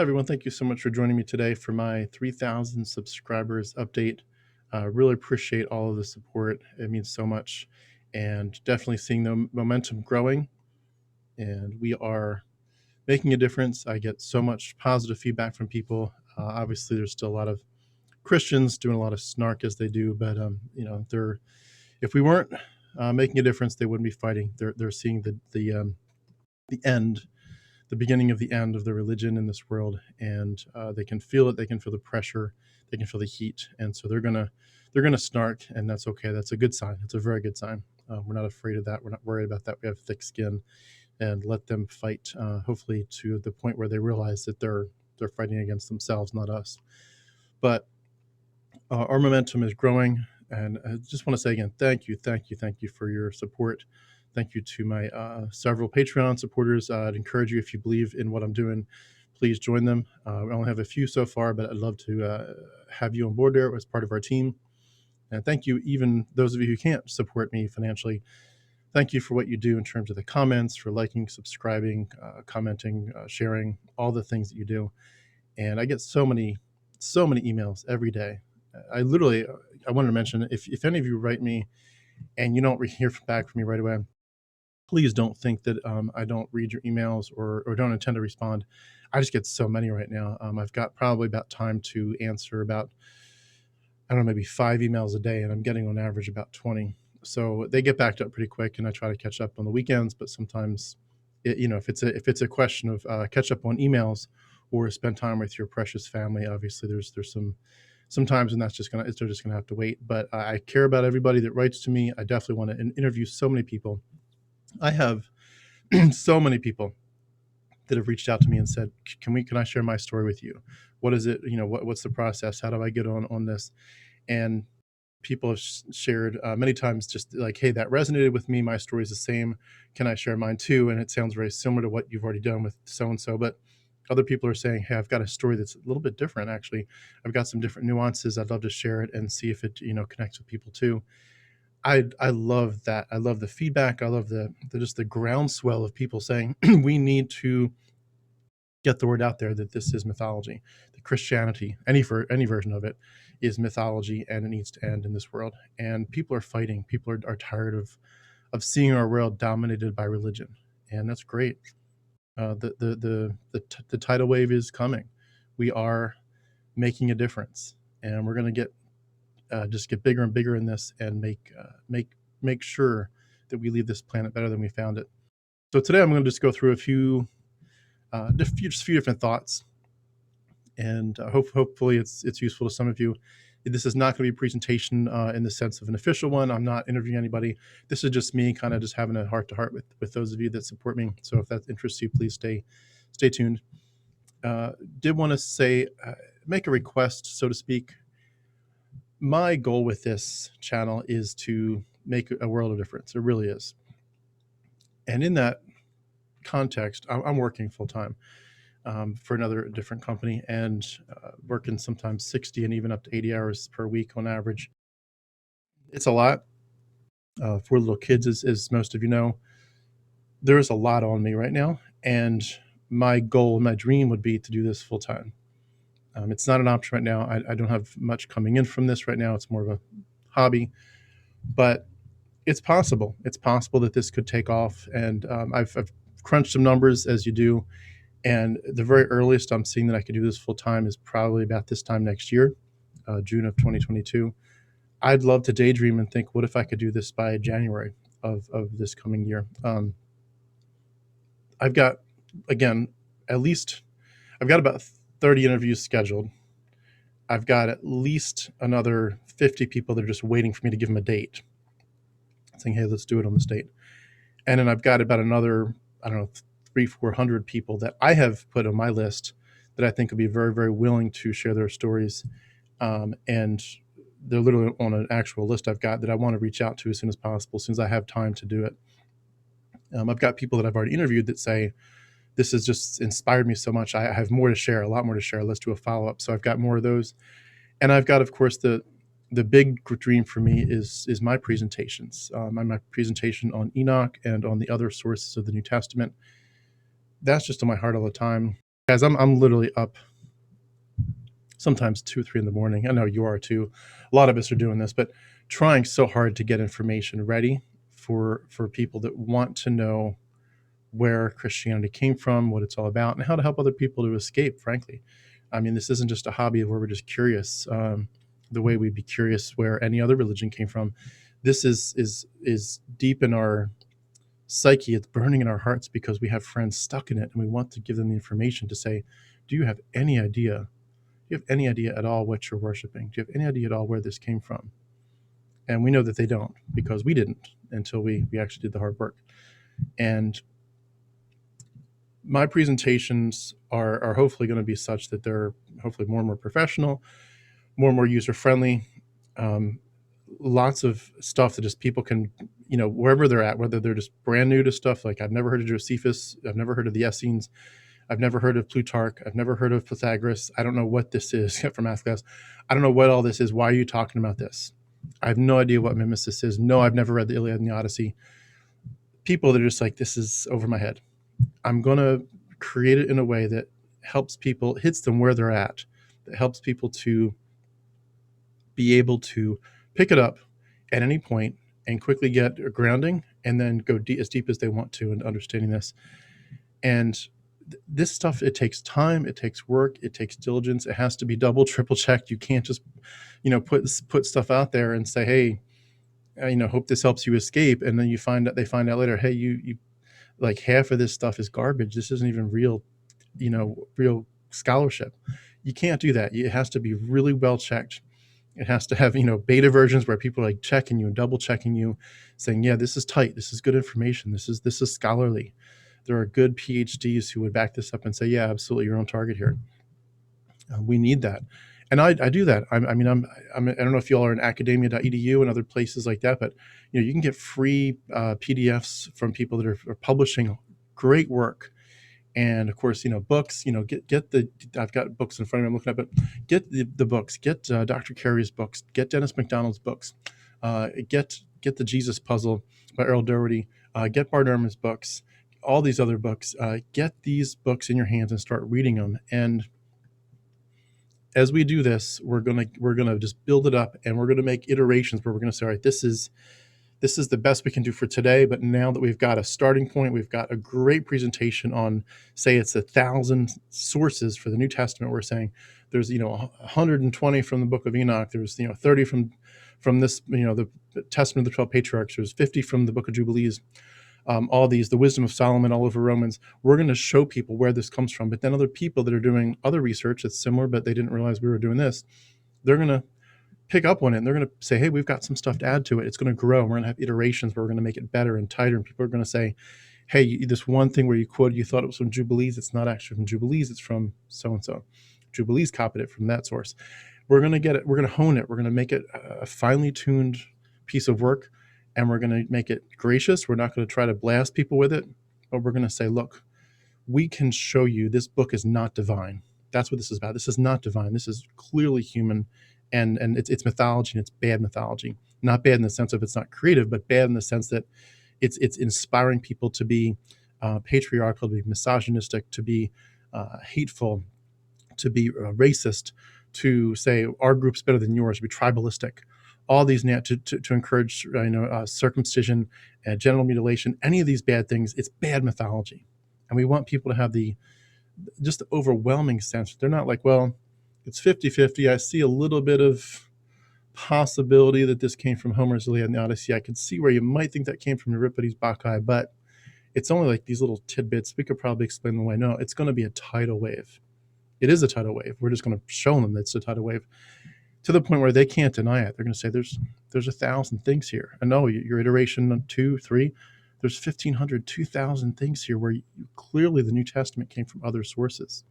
Hi, everyone. Thank you so much for joining me today for my 3,000 subscribers update. Really appreciate all of the support. It means so much, and definitely seeing the momentum growing. And we are making a difference. I get so much positive feedback from people. Obviously, there's still a lot of Christians doing a lot of snark as they do, but they're if we weren't making a difference, they wouldn't be fighting. They're seeing the end, the beginning of the end of the religion in this world, and they can feel it. They can feel the pressure. They can feel the heat, and so they're gonna snark, and that's okay. That's a good sign. It's a very good sign. We're not afraid of that. We're not worried about that. We have thick skin, and let them fight. Hopefully, to the point where they realize that they're fighting against themselves, not us. But our momentum is growing, and I just want to say again, thank you for your support. Thank you to my several Patreon supporters. I'd encourage you, if you believe in what I'm doing, please join them. We only have a few so far, but I'd love to have you on board there as part of our team. And thank you, even those of you who can't support me financially. Thank you for what you do in terms of the comments, for liking, subscribing, commenting, sharing, all the things that you do. And I get so many emails every day. I wanted to mention, if any of you write me and you don't hear back from me right away, please don't think that I don't read your emails or don't intend to respond. I just get so many right now. I've got probably about time to answer about, I don't know, maybe 5 emails a day, and I'm getting on average about 20. So they get backed up pretty quick, and I try to catch up on the weekends. But sometimes, if it's a question of catch up on emails or spend time with your precious family, obviously there's some times, and they're just gonna have to wait. But I care about everybody that writes to me. I definitely want to interview so many people. I have so many people that have reached out to me and said, can I share my story with you? What is it? What's the process? How do I get on this? And people have shared many times, just like, hey, that resonated with me. My story is the same. Can I share mine too? And it sounds very similar to what you've already done with so-and-so. But other people are saying, hey, I've got a story that's a little bit different. Actually, I've got some different nuances. I'd love to share it and see if it, connects with people too. I love that. I love the feedback. I love the just the groundswell of people saying we need to get the word out there that this is mythology. The Christianity, any version of it, is mythology, and it needs to end in this world. And people are fighting. People are tired of seeing our world dominated by religion, and that's great. The tidal wave is coming. We are making a difference, and we're going to just get bigger and bigger in this, and make sure that we leave this planet better than we found it. So today I'm going to just go through a few different thoughts, and hopefully it's useful to some of you. This is not going to be a presentation in the sense of an official one. I'm not interviewing anybody. This is just me kind of just having a heart-to-heart with those of you that support me. So if that interests you, please stay tuned. Did want to say, make a request, so to speak. My goal with this channel is to make a world of difference. It really is. And in that context, I'm working full-time for another different company, and working sometimes 60 and even up to 80 hours per week on average. It's a lot. For little kids, as most of you know, there is a lot on me right now, and my goal, my dream would be to do this full-time. It's not an option right now. I don't have much coming in from this right now. It's more of a hobby, but it's possible. It's possible that this could take off, and I've crunched some numbers, as you do, and the very earliest I'm seeing that I could do this full-time is probably about this time next year, June of 2022. I'd love to daydream and think, what if I could do this by January of this coming year? I've got, again, I've got about 30 interviews scheduled. I've got at least another 50 people that are just waiting for me to give them a date, saying, hey, let's do it on this date. And then I've got about another, I don't know, 300-400 people that I have put on my list that I think would be very, very willing to share their stories. And they're literally on an actual list I've got that I want to reach out to as soon as possible, as soon as I have time to do it. I've got people that I've already interviewed that say, this has just inspired me so much. I have more to share, a lot more to share. Let's do a follow-up. So I've got more of those. And I've got, of course, the big dream for me is my presentations, my presentation on Enoch and on the other sources of the New Testament. That's just on my heart all the time. Guys, I'm literally up sometimes 2 or 3 in the morning. I know you are too. A lot of us are doing this, but trying so hard to get information ready for people that want to know where Christianity came from, what it's all about, and how to help other people to escape, frankly. I mean, this isn't just a hobby where we're just curious, the way we'd be curious where any other religion came from. This is deep in our psyche. It's burning in our hearts because we have friends stuck in it, and we want to give them the information to say, do you have any idea? Do you have any idea at all what you're worshiping? Do you have any idea at all where this came from? And we know that they don't, because we didn't until we actually did the hard work. And my presentations are hopefully going to be such that they're hopefully more and more professional, more and more user-friendly, lots of stuff that just people can, wherever they're at, whether they're just brand new to stuff, like I've never heard of Josephus, I've never heard of the Essenes, I've never heard of Plutarch, I've never heard of Pythagoras, I don't know what this is, from math class, I don't know what all this is, why are you talking about this? I have no idea what mimesis is. No, I've never read the Iliad and the Odyssey. People that are just like, this is over my head. I'm going to create it in a way that helps people, hits them where they're at, that helps people to be able to pick it up at any point and quickly get a grounding, and then go as deep as they want to into understanding this. And this stuff, it takes time, it takes work, it takes diligence. It has to be double, triple checked. You can't just, put stuff out there and say, hey, hope this helps you escape. And then they find out later, hey, you like half of this stuff is garbage. This isn't even real, real scholarship. You can't do that. It has to be really well checked. It has to have, beta versions where people are like checking you and double checking you, saying, yeah, this is tight. This is good information. This is scholarly. There are good PhDs who would back this up and say, yeah, absolutely, you're on target here. We need that. And I do that. I don't know if y'all are in academia.edu and other places like that, but you can get free PDFs from people that are publishing great work. And of course, books, get I've got books in front of me, I'm looking at, but get the books, get Dr. Carey's books, get Dennis McDonald's books, get the Jesus Puzzle by Earl Doherty, get Bart Ehrman's books, all these other books, get these books in your hands and start reading them. And as we do this, we're gonna just build it up, and we're gonna make iterations where we're gonna say, all right, this is the best we can do for today. But now that we've got a starting point, we've got a great presentation on, say it's 1,000 sources for the New Testament. We're saying there's 120 from the Book of Enoch. There's 30 from this the Testament of the 12 Patriarchs. There's 50 from the Book of Jubilees. All these, the wisdom of Solomon all over Romans. We're going to show people where this comes from. But then other people that are doing other research that's similar, but they didn't realize we were doing this, they're going to pick up on it, and they're going to say, hey, we've got some stuff to add to it. It's going to grow. We're going to have iterations where we're going to make it better and tighter. And people are going to say, hey, this one thing where you quoted, you thought it was from Jubilees. It's not actually from Jubilees. It's from so-and-so. Jubilees copied it from that source. We're going to get it. We're going to hone it. We're going to make it a finely tuned piece of work, and we're going to make it gracious. We're not going to try to blast people with it, but we're going to say, look, we can show you this book is not divine. That's what this is about. This is not divine. This is clearly human, and it's mythology, and it's bad mythology. Not bad in the sense of it's not creative, but bad in the sense that it's inspiring people to be patriarchal, to be misogynistic, to be hateful, to be racist, to say our group's better than yours, to be tribalistic. All these to encourage circumcision, genital mutilation, any of these bad things. It's bad mythology, and we want people to have the overwhelming sense. They're not like, well, it's 50-50. I see a little bit of possibility that this came from Homer's Iliad and the Odyssey. I could see where you might think that came from Euripides' Bacchae, but it's only like these little tidbits. We could probably explain them away. No, it's going to be a tidal wave. It is a tidal wave. We're just going to show them that it's a tidal wave, to the point where they can't deny it. They're going to say, there's 1,000 things here. And no, your iteration 2, 3, there's 1,500, 2,000 things here where clearly the New Testament came from other sources.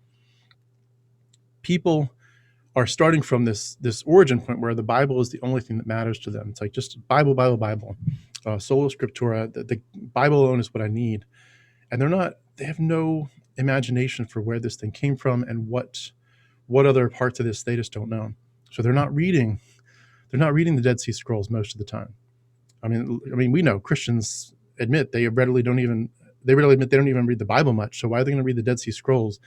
People are starting from this origin point where the Bible is the only thing that matters to them. It's like just Bible, sola scriptura. The Bible alone is what I need. And they have no imagination for where this thing came from and what other parts of this they just don't know. So they're not reading the Dead Sea Scrolls most of the time. I mean, we know Christians admit they readily admit they don't even read the Bible much. So why are they going to read the Dead Sea Scrolls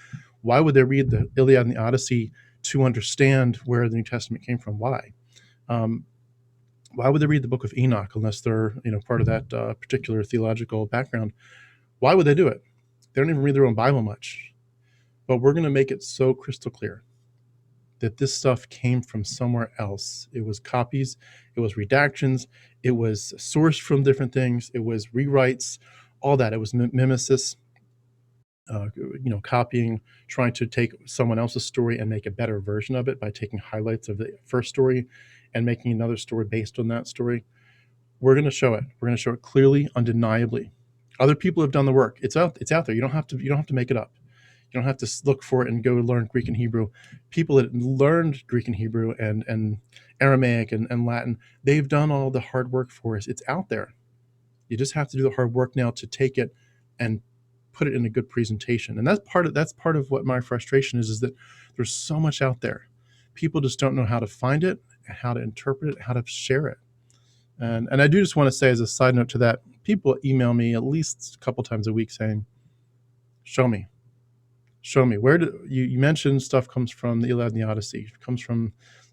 Why would they read the Iliad and the Odyssey to understand where the New Testament came from? Why? Why would they read the book of Enoch unless they're part of that particular theological background? Why would they do it? They don't even read their own Bible much. But we're going to make it so crystal clear that this stuff came from somewhere else. It was copies, it was redactions, it was sourced from different things, it was rewrites, all that. It was mimesis, copying, trying to take someone else's story and make a better version of it by taking highlights of the first story and making another story based on that story. We're going to show it. We're going to show it clearly, undeniably. Other people have done the work. It's out there. You don't have to make it up. You don't have to look for it and go learn Greek and Hebrew. People that learned Greek and Hebrew and Aramaic and Latin, they've done all the hard work for us. It's out there. You just have to do the hard work now to take it and put it in a good presentation. And that's part of what my frustration is that there's so much out there. People just don't know how to find it, how to interpret it, how to share it. And I do just want to say, as a side note to that, people email me at least a couple times a week saying, show me where you mentioned stuff comes from the Iliad and the Odyssey, comes from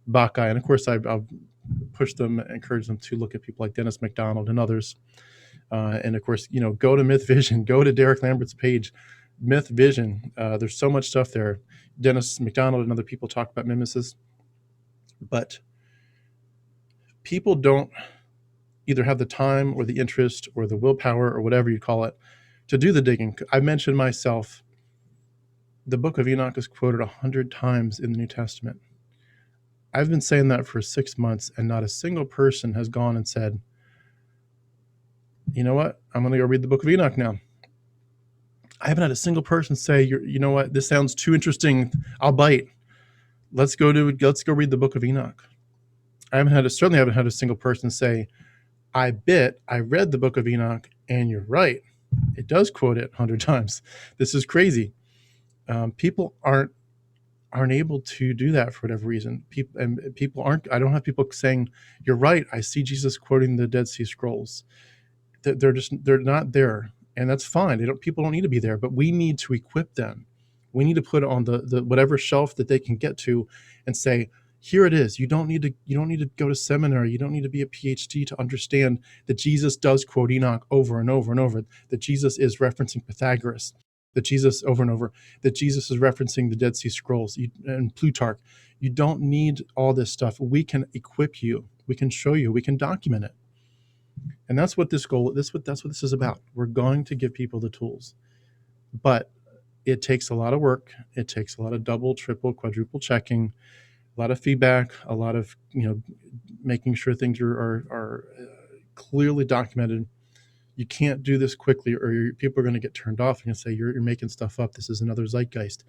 Bacchae. And of course I'll push them, encourage them to look at people like Dennis MacDonald and others. And of course, go to Myth Vision, go to Derek Lambert's page, Myth Vision. There's so much stuff there. Dennis MacDonald and other people talk about mimesis, but people don't either have the time or the interest or the willpower or whatever you call it to do the digging. I mentioned myself, the book of Enoch is quoted 100 times in the New Testament. I've been saying that for 6 months, and not a single person has gone and said, you know what, I'm going to go read the book of Enoch now. I haven't had a single person say, you know what, this sounds too interesting, I'll bite. Let's go read the book of Enoch. Certainly haven't had a single person say, I read the book of Enoch, and you're right. It does quote it 100 times. This is crazy. People aren't able to do that for whatever reason. I don't have people saying, you're right, I see Jesus quoting the Dead Sea Scrolls. They're not there, and that's fine. People don't need to be there, but we need to equip them. We need to put it on the whatever shelf that they can get to and say, here it is. You don't need to go to seminary. You don't need to be a PhD to understand that Jesus does quote Enoch over and over and over, that Jesus is referencing Pythagoras, that Jesus over and over, that Jesus is referencing the Dead Sea Scrolls and Plutarch. You don't need all this stuff. We can equip you. We can show you. We can document it. And that's what that's what this is about. We're going to give people the tools, but it takes a lot of work. It takes a lot of double, triple, quadruple checking, a lot of feedback, a lot of making sure things are clearly documented. You can't do this quickly, or people are going to get turned off and say you're making stuff up. This is another zeitgeist.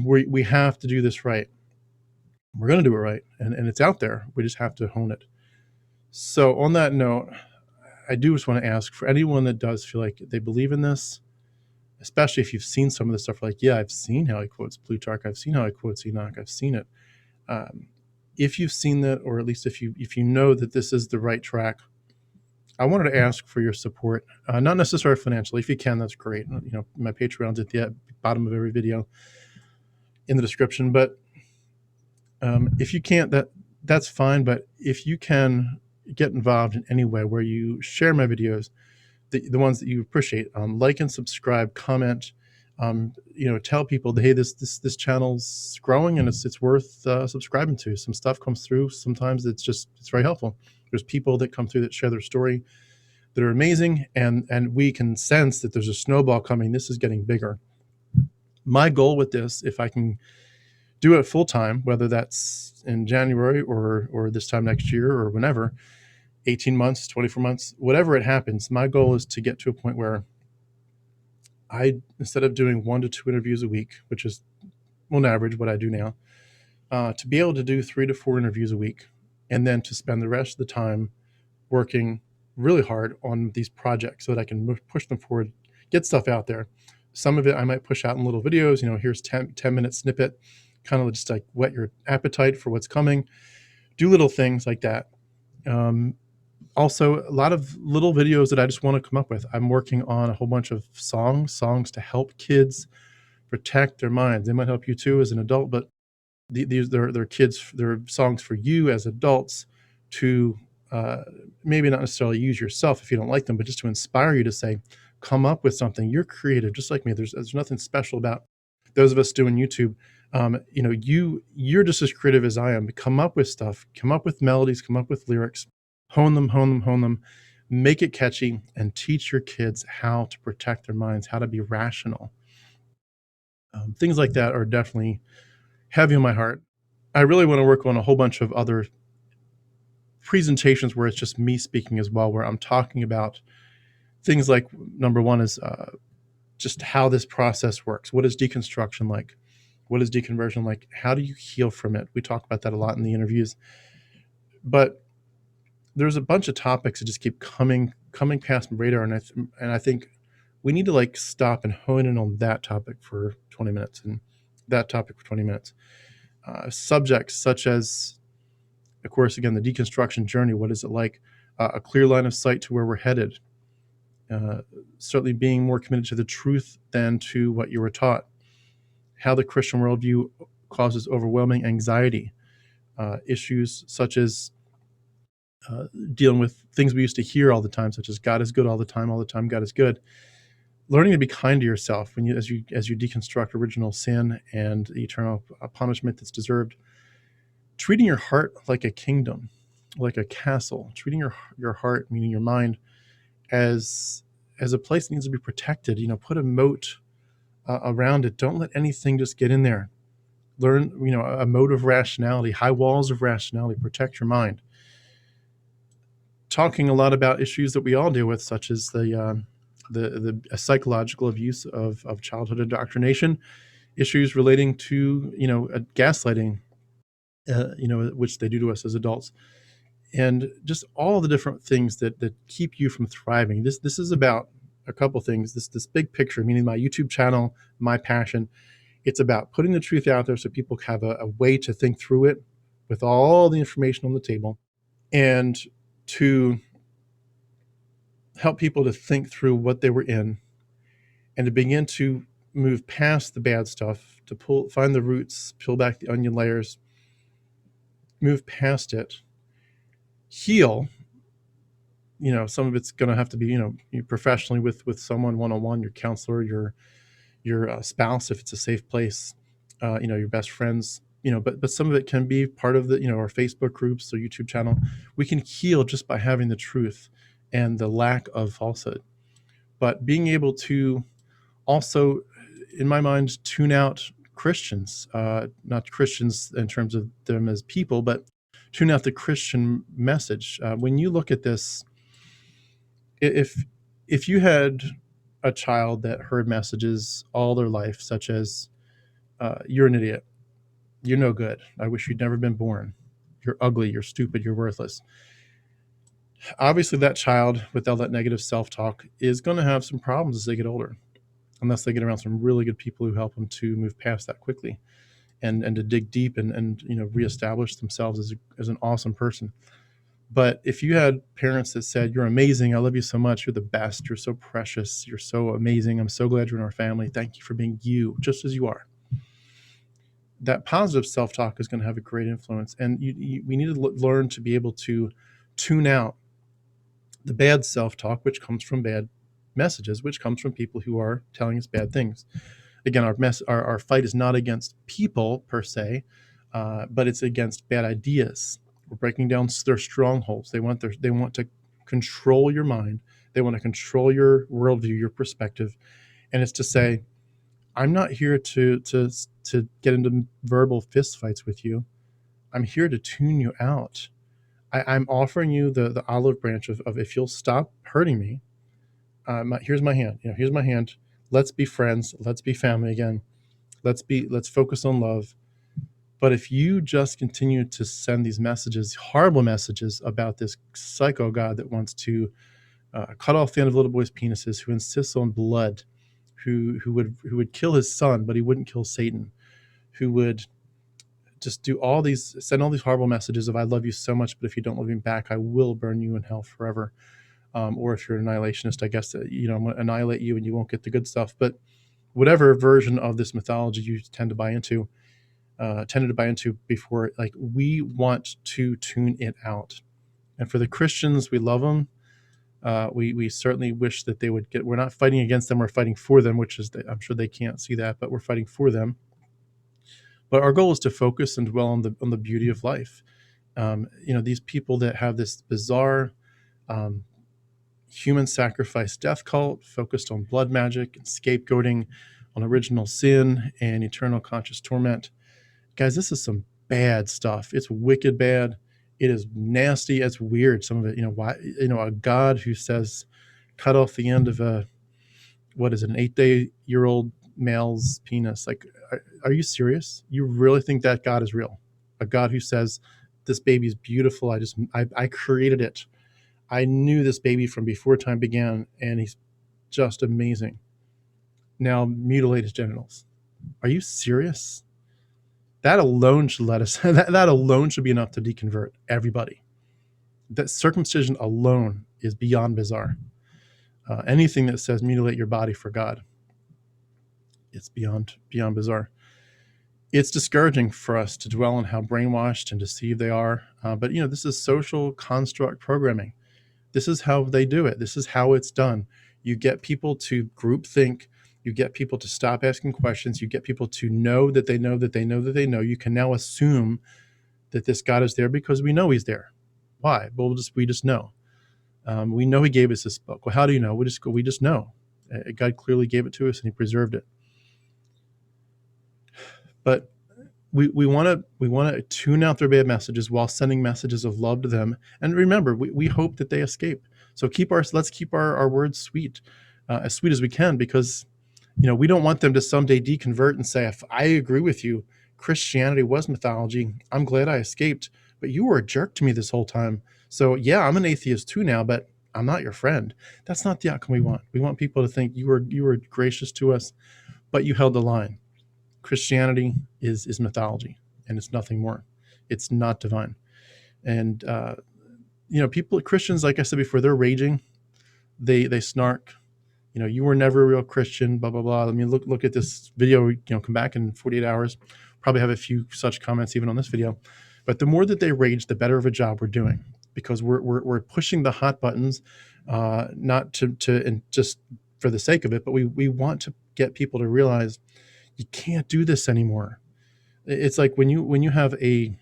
We have to do this right. We're going to do it right, and it's out there. We just have to hone it. So on that note, I do just want to ask, for anyone that does feel like they believe in this, especially if you've seen some of the stuff, like, yeah, I've seen how he quotes Plutarch, I've seen how he quotes Enoch, I've seen it. If you've seen that, or at least if you know that this is the right track, I wanted to ask for your support, not necessarily financially. If you can, that's great. My Patreon's at the bottom of every video in the description. But if you can't, that's fine. But if you can get involved in any way where you share my videos, the ones that you appreciate, like and subscribe, comment, tell people that, hey, this channel's growing and it's worth subscribing to. Some stuff comes through. Sometimes it's very helpful. There's people that come through that share their story that are amazing, and we can sense that there's a snowball coming. This is getting bigger. My goal with this, if I can do it full time, whether that's in January or this time next year or whenever, 18 months, 24 months, whatever it happens, my goal is to get to a point where instead of doing 1 to 2 interviews a week, which is on average what I do now, to be able to do 3 to 4 interviews a week, and then to spend the rest of the time working really hard on these projects so that I can push them forward, get stuff out there. Some of it I might push out in little videos, here's 10-minute snippet, kind of just like whet your appetite for what's coming. Do little things like that. Also, a lot of little videos that I just want to come up with. I'm working on a whole bunch of songs to help kids protect their minds. They might help you too as an adult, but they're kids, they're songs for you as adults to maybe not necessarily use yourself if you don't like them, but just to inspire you to say, come up with something. You're creative, just like me. There's nothing special about those of us doing YouTube. You're just as creative as I am. Come up with stuff, come up with melodies, come up with lyrics, hone them, hone them, hone them, make it catchy, and teach your kids how to protect their minds, how to be rational. Things like that are definitely heavy on my heart. I really want to work on a whole bunch of other presentations where it's just me speaking as well, where I'm talking about things like, number one is just how this process works. What is deconstruction like? What is deconversion like? How do you heal from it? We talk about that a lot in the interviews. But there's a bunch of topics that just keep coming past my radar, and I think we need to like stop and hone in on that topic for 20 minutes and that topic for 20 minutes. Subjects such as, of course, again, the deconstruction journey. What is it like? A clear line of sight to where we're headed. Certainly being more committed to the truth than to what you were taught. How the Christian worldview causes overwhelming anxiety. Issues such as dealing with things we used to hear all the time, such as God is good all the time, God is good. Learning to be kind to yourself as you deconstruct original sin and the eternal punishment that's deserved. Treating your heart like a kingdom, like a castle. Treating your heart, meaning your mind, as a place that needs to be protected. Put a moat around it. Don't let anything just get in there. Learn, a moat of rationality, high walls of rationality. Protect your mind. Talking a lot about issues that we all deal with, such as the psychological abuse of childhood indoctrination, issues relating to gaslighting, which they do to us as adults, and just all the different things that keep you from thriving. This is about a couple things. This big picture, meaning my YouTube channel, my passion. It's about putting the truth out there so people have a way to think through it with all the information on the table, and to help people to think through what they were in and to begin to move past the bad stuff, to find the roots, peel back the onion layers, move past it, heal. Some of it's going to have to be, professionally with someone one-on-one, your counselor, your spouse, if it's a safe place, your best friends, but some of it can be part of the, our Facebook groups or YouTube channel. We can heal just by having the truth and the lack of falsehood. But being able to also, in my mind, tune out Christians, not Christians in terms of them as people, but tune out the Christian message. When you look at this, if you had a child that heard messages all their life, such as, you're an idiot, you're no good, I wish you'd never been born, you're ugly, you're stupid, you're worthless. Obviously, that child with all that negative self-talk is going to have some problems as they get older, unless they get around some really good people who help them to move past that quickly and to dig deep and reestablish themselves as an awesome person. But if you had parents that said, you're amazing, I love you so much, you're the best, you're so precious, you're so amazing, I'm so glad you're in our family, thank you for being you, just as you are, that positive self-talk is going to have a great influence. And we need to learn to be able to tune out the bad self-talk, which comes from bad messages, which comes from people who are telling us bad things. Again, our fight is not against people per se, but it's against bad ideas. We're breaking down their strongholds. They want to control your mind. They want to control your worldview, your perspective, and it's to say, I'm not here to get into verbal fistfights with you. I'm here to tune you out. I'm offering you the olive branch of if you'll stop hurting me. Here's my hand. Here's my hand. Let's be friends. Let's be family again. Let's focus on love. But if you just continue to send these messages, horrible messages about this psycho God that wants to cut off the end of little boys' penises, who insists on blood, who would kill his son, but he wouldn't kill Satan, who would just send all these horrible messages of I love you so much, but if you don't love me back, I will burn you in hell forever. Or if you're an annihilationist, I guess I'm going to annihilate you and you won't get the good stuff. But whatever version of this mythology you tended to buy into before, like, we want to tune it out. And for the Christians, we love them. We certainly wish that they would get. We're not fighting against them; we're fighting for them, which is I'm sure they can't see that, but we're fighting for them. But our goal is to focus and dwell on the beauty of life. These people that have this bizarre human sacrifice death cult focused on blood magic and scapegoating, on original sin and eternal conscious torment. Guys, this is some bad stuff. It's wicked bad. It is nasty. It's weird. Some of it, why, a God who says, cut off the end of an 8-day-old male's penis. Like, are you serious? You really think that God is real? A God who says, this baby is beautiful. I created it. I knew this baby from before time began, and he's just amazing. Now mutilate his genitals. Are you serious? That alone should let us, that alone should be enough to deconvert everybody. That circumcision alone is beyond bizarre. Anything that says mutilate your body for God, it's beyond bizarre. It's discouraging for us to dwell on how brainwashed and deceived they are. But this is social construct programming. This is how they do it. This is how it's done. You get people to group think. You get people to stop asking questions. You get people to know that they know that they know that they know. You can now assume that this God is there because we know he's there. Why? Well, we just know. We know he gave us this book. Well, how do you know? We just know. God clearly gave it to us and he preserved it. But we want to tune out their bad messages while sending messages of love to them. And remember, we hope that they escape. So let's keep our words sweet, as sweet as we can, because we don't want them to someday deconvert and say, if I agree with you, Christianity was mythology. I'm glad I escaped, but you were a jerk to me this whole time. So yeah, I'm an atheist too now, but I'm not your friend. That's not the outcome we want. We want people to think you were gracious to us, but you held the line. Christianity is mythology, and it's nothing more. It's not divine. And Christians, like I said before, they're raging. They snark. You were never a real Christian, blah, blah, blah. I mean, look at this video, come back in 48 hours. Probably have a few such comments even on this video. But the more that they rage, the better of a job we're doing, because we're pushing the hot buttons, not to and just for the sake of it, but we want to get people to realize you can't do this anymore. It's like when you have a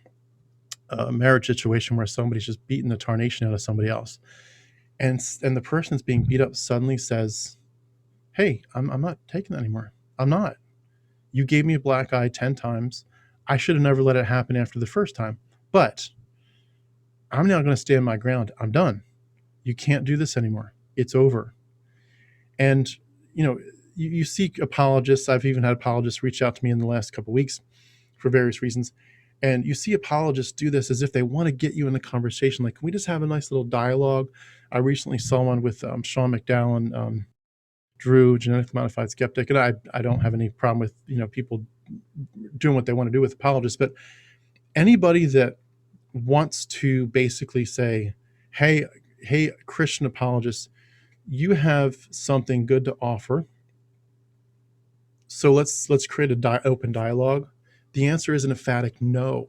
marriage situation where somebody's just beating the tarnation out of somebody else, and the person that's being beat up suddenly says, hey, I'm not taking that anymore. I'm not. You gave me a black eye 10 times. I should have never let it happen after the first time. But I'm now going to stand my ground. I'm done. You can't do this anymore. It's over. And, you seek apologists. I've even had apologists reach out to me in the last couple of weeks for various reasons. And you see apologists do this as if they want to get you in the conversation. Like, can we just have a nice little dialogue? I recently saw one with Sean McDowell and Drew, genetically modified skeptic, and I don't have any problem with people doing what they want to do with apologists, but anybody that wants to basically say, hey, Christian apologists, you have something good to offer, so let's create an open dialogue. The answer is an emphatic no.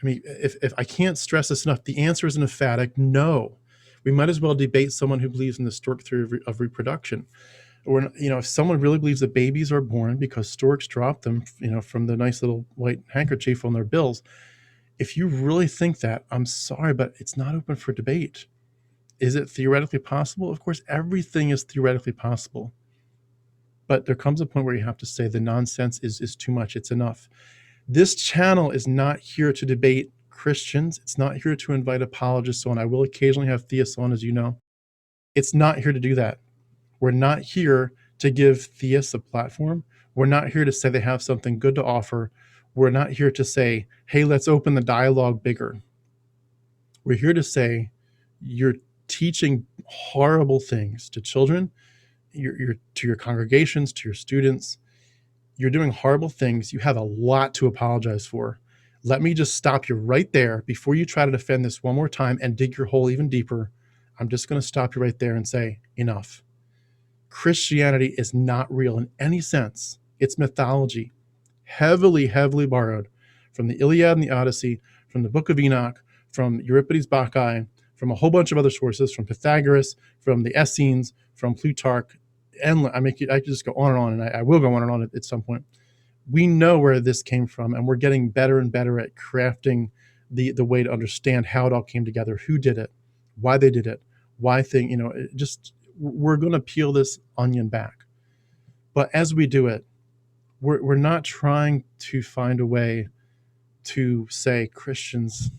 I mean, if I can't stress this enough, the answer is an emphatic no. We might as well debate someone who believes in the stork theory of reproduction. Or, if someone really believes that babies are born because storks drop them, from the nice little white handkerchief on their bills, if you really think that, I'm sorry, but it's not open for debate. Is it theoretically possible? Of course, everything is theoretically possible. But there comes a point where you have to say the nonsense is too much. It's enough. This channel is not here to debate Christians. It's not here to invite apologists on. I will occasionally have theists on, as you know. It's not here to do that. We're not here to give theists a platform. We're not here to say they have something good to offer. We're not here to say, hey, let's open the dialogue bigger. We're here to say, you're teaching horrible things to children, you're to your congregations, to your students. You're doing horrible things. You have a lot to apologize for. Let me just stop you right there before you try to defend this one more time and dig your hole even deeper. I'm just going to stop you right there and say, enough. Christianity is not real in any sense. It's mythology, heavily, heavily borrowed from the Iliad and the Odyssey, from the Book of Enoch, from Euripides' Bacchae, from a whole bunch of other sources, from Pythagoras, from the Essenes, from Plutarch, and I could just go on, and I will go on and on at some point. We know where this came from, and we're getting better and better at crafting the way to understand how it all came together, who did it, why they did it, why thing, just we're going to peel this onion back. But as we do it, we're not trying to find a way to say, Christians,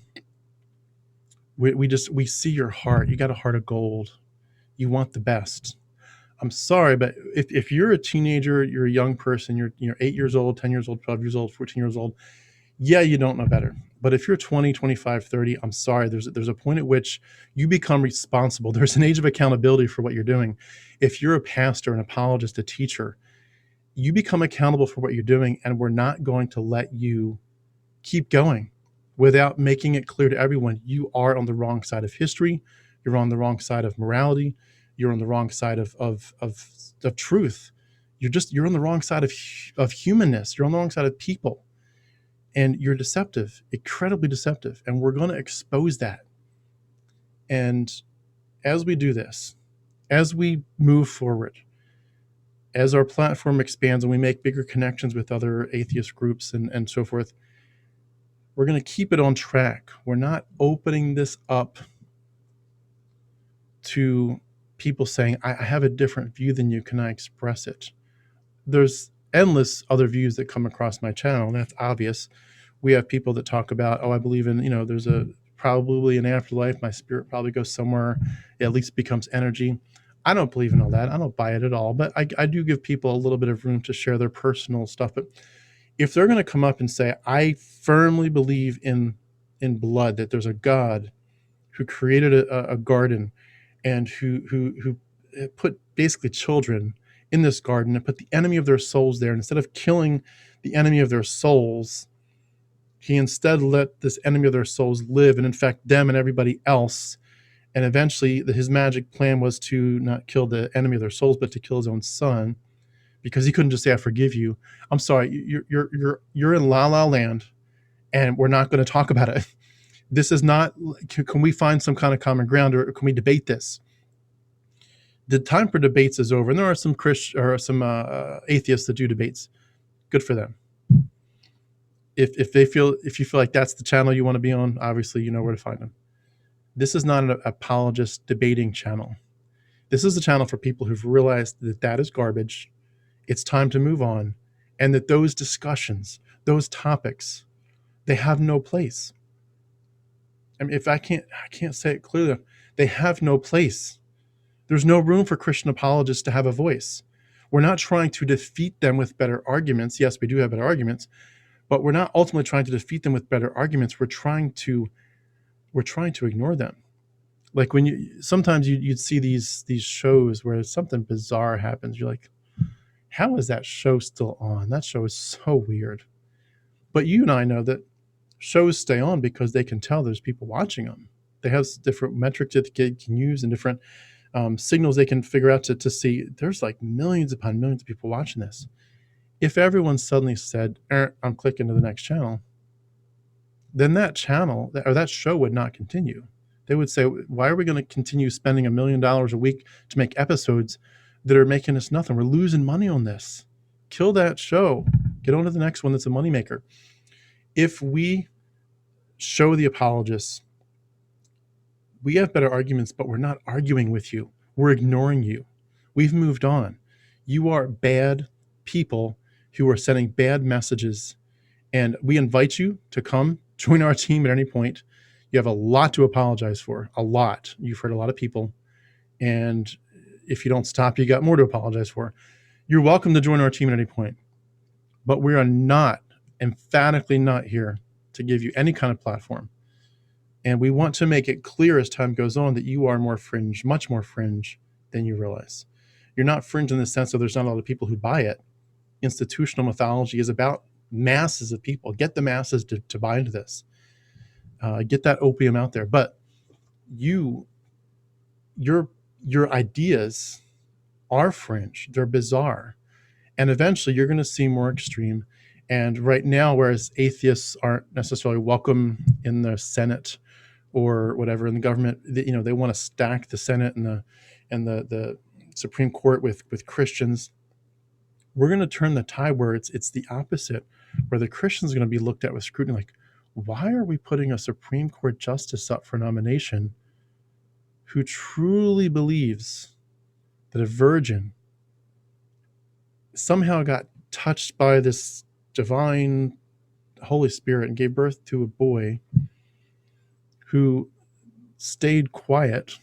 we see your heart. You got a heart of gold. You want the best. I'm sorry, but if you're a teenager, you're a young person, you're 8 years old, 10 years old, 12 years old, 14 years old, yeah, you don't know better. But if you're 20, 25, 30, I'm sorry, there's a point at which you become responsible. There's an age of accountability for what you're doing. If you're a pastor, an apologist, a teacher, you become accountable for what you're doing, and we're not going to let you keep going without making it clear to everyone you are on the wrong side of history, you're on the wrong side of morality, you're on the wrong side of truth. You're on the wrong side of humanness. You're on the wrong side of people. And you're deceptive, incredibly deceptive. And we're going to expose that. And as we do this, as we move forward, as our platform expands and we make bigger connections with other atheist groups and so forth, we're going to keep it on track. We're not opening this up to people saying, I have a different view than you. Can I express it? There's endless other views that come across my channel, and that's obvious. We have people that talk about, I believe in, there's probably an afterlife. My spirit probably goes somewhere. It at least becomes energy. I don't believe in all that. I don't buy it at all. But I do give people a little bit of room to share their personal stuff. But if they're going to come up and say, I firmly believe in blood, that there's a God who created a garden and who put basically children in this garden and put the enemy of their souls there, and instead of killing the enemy of their souls, he instead let this enemy of their souls live and infect them and everybody else. And eventually his magic plan was to not kill the enemy of their souls, but to kill his own son, because he couldn't just say, I forgive you. I'm sorry, you're in La La Land, and we're not going to talk about it. This is not, can we find some kind of common ground, or can we debate this? The time for debates is over. And there are some atheists that do debates. Good for them. If you feel like that's the channel you want to be on, obviously you know where to find them. This is not an apologist debating channel. This is a channel for people who've realized that is garbage. It's time to move on, and that those discussions, those topics, they have no place. I mean, if I can't say it clearly, they have no place. There's no room for Christian apologists to have a voice. We're not trying to defeat them with better arguments. Yes, we do have better arguments, but we're not ultimately trying to defeat them with better arguments. We're trying to ignore them. Like when sometimes you'd see these shows where something bizarre happens. You're like, how is that show still on? That show is so weird. But you and I know that shows stay on because they can tell there's people watching them. They have different metrics that they can use and different signals they can figure out to see. There's like millions upon millions of people watching this. If everyone suddenly said, I'm clicking to the next channel, then that channel or that show would not continue. They would say, why are we going to continue spending $1 million a week to make episodes that are making us nothing? We're losing money on this. Kill that show. Get on to the next one that's a moneymaker. If we show the apologists, we have better arguments, but we're not arguing with you. We're ignoring you. We've moved on. You are bad people who are sending bad messages, and we invite you to come join our team at any point. You have a lot to apologize for, a lot. You've hurt a lot of people, and if you don't stop, you got more to apologize for. You're welcome to join our team at any point, but we are not, emphatically not here to give you any kind of platform. And we want to make it clear as time goes on that you are more fringe, much more fringe than you realize. You're not fringe in the sense of there's not a lot of people who buy it. Institutional mythology is about masses of people. Get the masses to buy into this. Get that opium out there. But your ideas are fringe. They're bizarre. And eventually you're going to see more extreme. And right now, whereas atheists aren't necessarily welcome in the Senate or whatever in the government, they want to stack the Senate and the Supreme Court with Christians. We're going to turn the tide where it's the opposite, where the Christians are going to be looked at with scrutiny, like, why are we putting a Supreme Court justice up for nomination who truly believes that a virgin somehow got touched by this divine Holy Spirit and gave birth to a boy who stayed quiet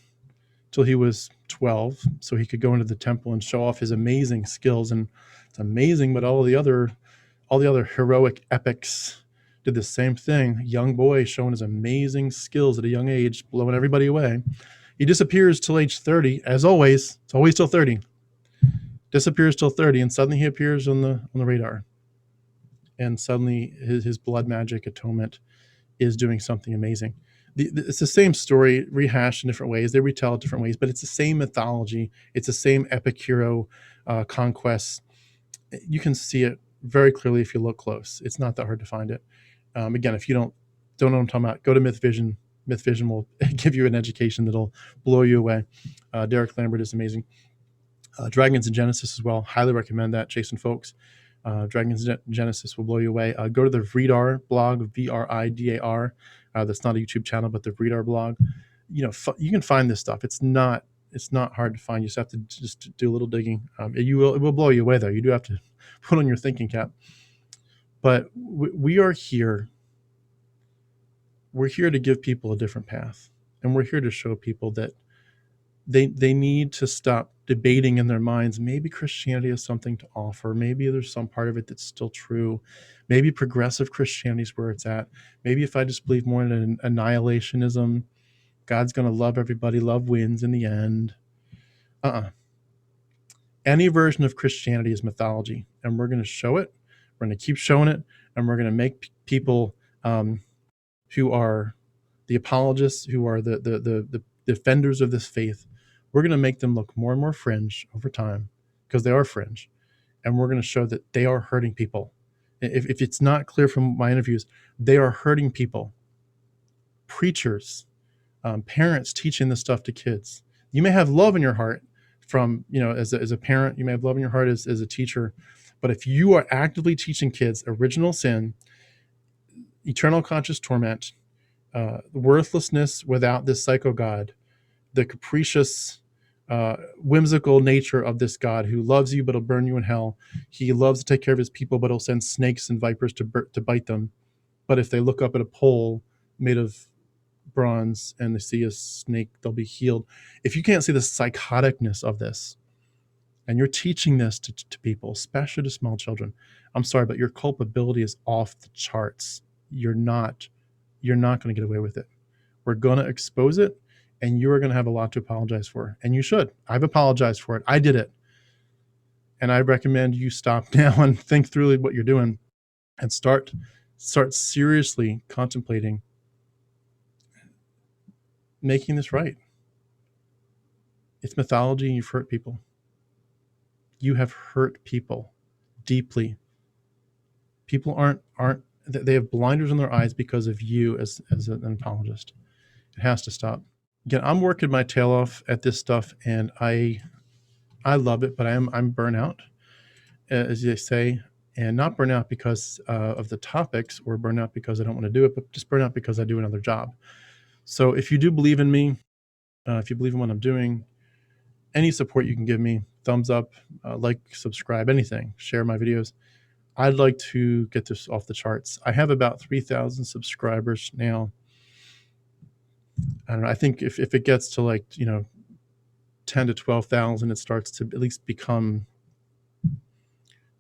till he was 12 so he could go into the temple and show off his amazing skills? And it's amazing, but all the other heroic epics did the same thing. Young boy showing his amazing skills at a young age, blowing everybody away. He disappears till age 30, as always. It's always till 30. Disappears till 30, and suddenly he appears on the radar. And suddenly his blood magic atonement is doing something amazing. It's the same story rehashed in different ways. They retell it different ways, but it's the same mythology. It's the same epic hero conquests. You can see it very clearly if you look close. It's not that hard to find it. Again, if you don't know what I'm talking about, go to MythVision. MythVision will give you an education that'll blow you away. Derek Lambert is amazing. Dragons in Genesis as well. Highly recommend that, Jason Folks. Dragons in Genesis will blow you away. Go to the Vridar blog, VRIDAR. That's not a YouTube channel, but the Vridar blog. You can find this stuff. It's not hard to find. You just have to just do a little digging. It will blow you away, though. You do have to put on your thinking cap. But we are here. We're here to give people a different path, and we're here to show people that they need to stop debating in their minds. Maybe Christianity has something to offer. Maybe there's some part of it that's still true. Maybe progressive Christianity is where it's at. Maybe if I just believe more in annihilationism, God's going to love everybody. Love wins in the end. Any version of Christianity is mythology, and we're going to show it. We're going to keep showing it, and we're going to make people who are the apologists, who are the defenders of this faith, we're going to make them look more and more fringe over time, because they are fringe. And we're going to show that they are hurting people. If it's not clear from my interviews, they are hurting people. Preachers, parents teaching this stuff to kids. You may have love in your heart from, as a parent, you may have love in your heart as a teacher. But if you are actively teaching kids original sin, eternal conscious torment, worthlessness without this psycho God, the capricious, whimsical nature of this God who loves you but will burn you in hell. He loves to take care of his people, but he'll send snakes and vipers to bite them. But if they look up at a pole made of bronze and they see a snake, they'll be healed. If you can't see the psychoticness of this, and you're teaching this to people, especially to small children, I'm sorry, but your culpability is off the charts. You're not going to get away with it. We're going to expose it, and you are going to have a lot to apologize for. And you should. I've apologized for it. I did it. And I recommend you stop now and think through what you're doing and start seriously contemplating making this right. It's mythology, and you've hurt people. You have hurt people deeply. People aren't they have blinders in their eyes because of you as an apologist. It has to stop. Again, I'm working my tail off at this stuff, and I love it, but I'm burnout, as they say, and not burnout because of the topics, or burnout because I don't want to do it, but just burnout because I do another job. So if you do believe in me, if you believe in what I'm doing, any support you can give me, thumbs up, like, subscribe, anything, share my videos. I'd like to get this off the charts. I have about 3,000 subscribers now. I don't know. I think if it gets to 10 to 12,000, it starts to at least become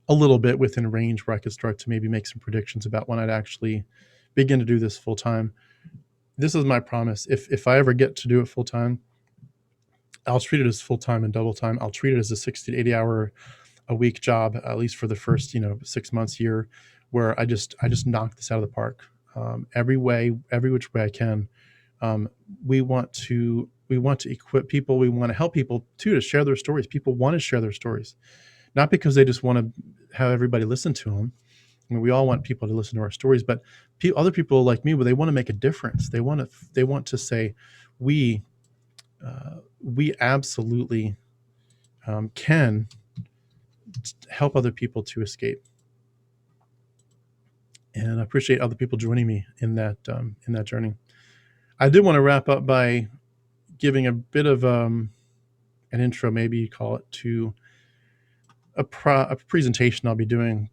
a little bit within range where I could start to maybe make some predictions about when I'd actually begin to do this full time. This is my promise. If I ever get to do it full time, I'll treat it as full time and double time. I'll treat it as a 60 to 80 hour a week job, at least for the first 6 months, year, where I just knock this out of the park, every which way I can, Um, we want to equip people. We want to help people too to share their stories. People want to share their stories, not because they just want to have everybody listen to them. I mean, we all want people to listen to our stories, but other people like me, well, they want to make a difference. They want to say, we we absolutely can help other people to escape. And I appreciate other people joining me in that journey. I did want to wrap up by giving a bit of an intro, maybe you call it, to a presentation I'll be doing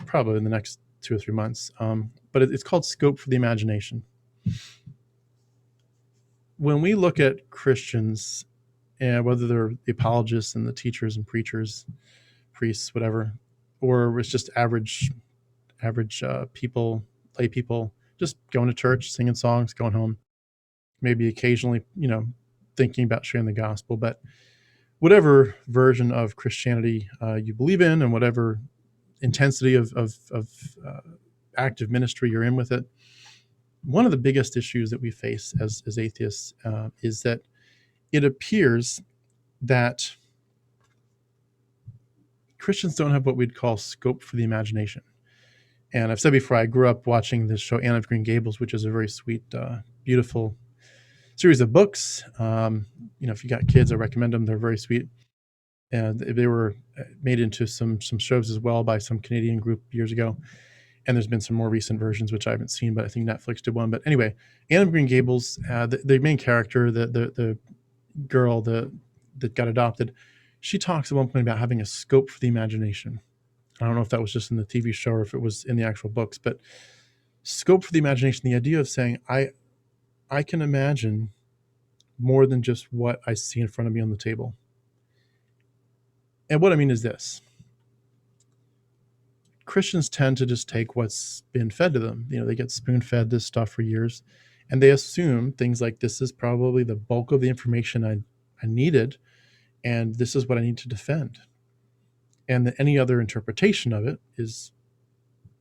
probably in the next 2 or 3 months. But it's called Scope for the Imagination. When we look at Christians, and whether they're the apologists and the teachers and preachers, priests, whatever, or it's just average people, lay people, just going to church, singing songs, going home, maybe occasionally, thinking about sharing the gospel. But whatever version of Christianity you believe in, and whatever intensity of active ministry you're in with it, one of the biggest issues that we face as atheists is that it appears that Christians don't have what we'd call scope for the imagination. And I've said before, I grew up watching this show, Anne of Green Gables, which is a very sweet, beautiful series of books. If you got kids, I recommend them. They're very sweet. And they were made into some shows as well by some Canadian group years ago. And there's been some more recent versions, which I haven't seen, but I think Netflix did one. But anyway, Anne of Green Gables, the main character, the girl that got adopted, she talks at one point about having a scope for the imagination. I don't know if that was just in the TV show or if it was in the actual books, but scope for the imagination, the idea of saying, I can imagine more than just what I see in front of me on the table. And what I mean is this. Christians tend to just take what's been fed to them. They get spoon-fed this stuff for years, and they assume things like, this is probably the bulk of the information I needed, and this is what I need to defend. And that any other interpretation of it is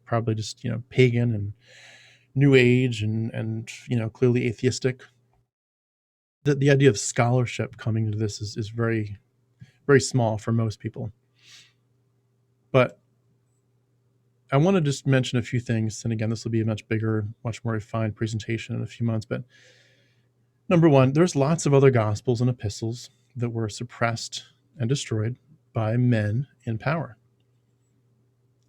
probably just, pagan and New Age and clearly atheistic. The idea of scholarship coming into this is very, very small for most people. But I want to just mention a few things. And again, this will be a much bigger, much more refined presentation in a few months. But number one, there's lots of other gospels and epistles that were suppressed and destroyed by men in power.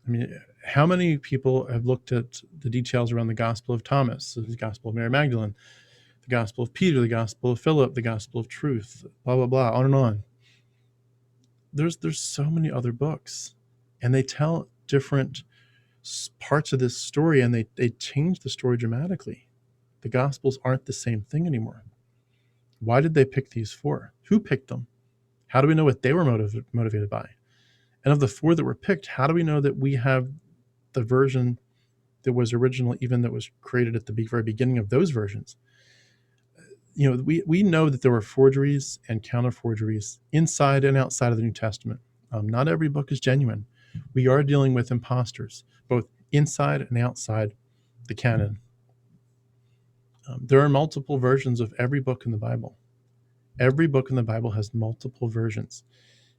I mean, how many people have looked at the details around the Gospel of Thomas, the Gospel of Mary Magdalene, the Gospel of Peter, the Gospel of Philip, the Gospel of Truth, blah, blah, blah, on and on. There's so many other books, and they tell different parts of this story, and they change the story dramatically. The Gospels aren't the same thing anymore. Why did they pick these four? Who picked them? How do we know what they were motivated by? And of the four that were picked, how do we know that we have the version that was original, even that was created at the very beginning of those versions? We know that there were forgeries and counter forgeries inside and outside of the New Testament. Not every book is genuine. We are dealing with imposters, both inside and outside the canon. There are multiple versions of every book in the Bible. Every book in the Bible has multiple versions.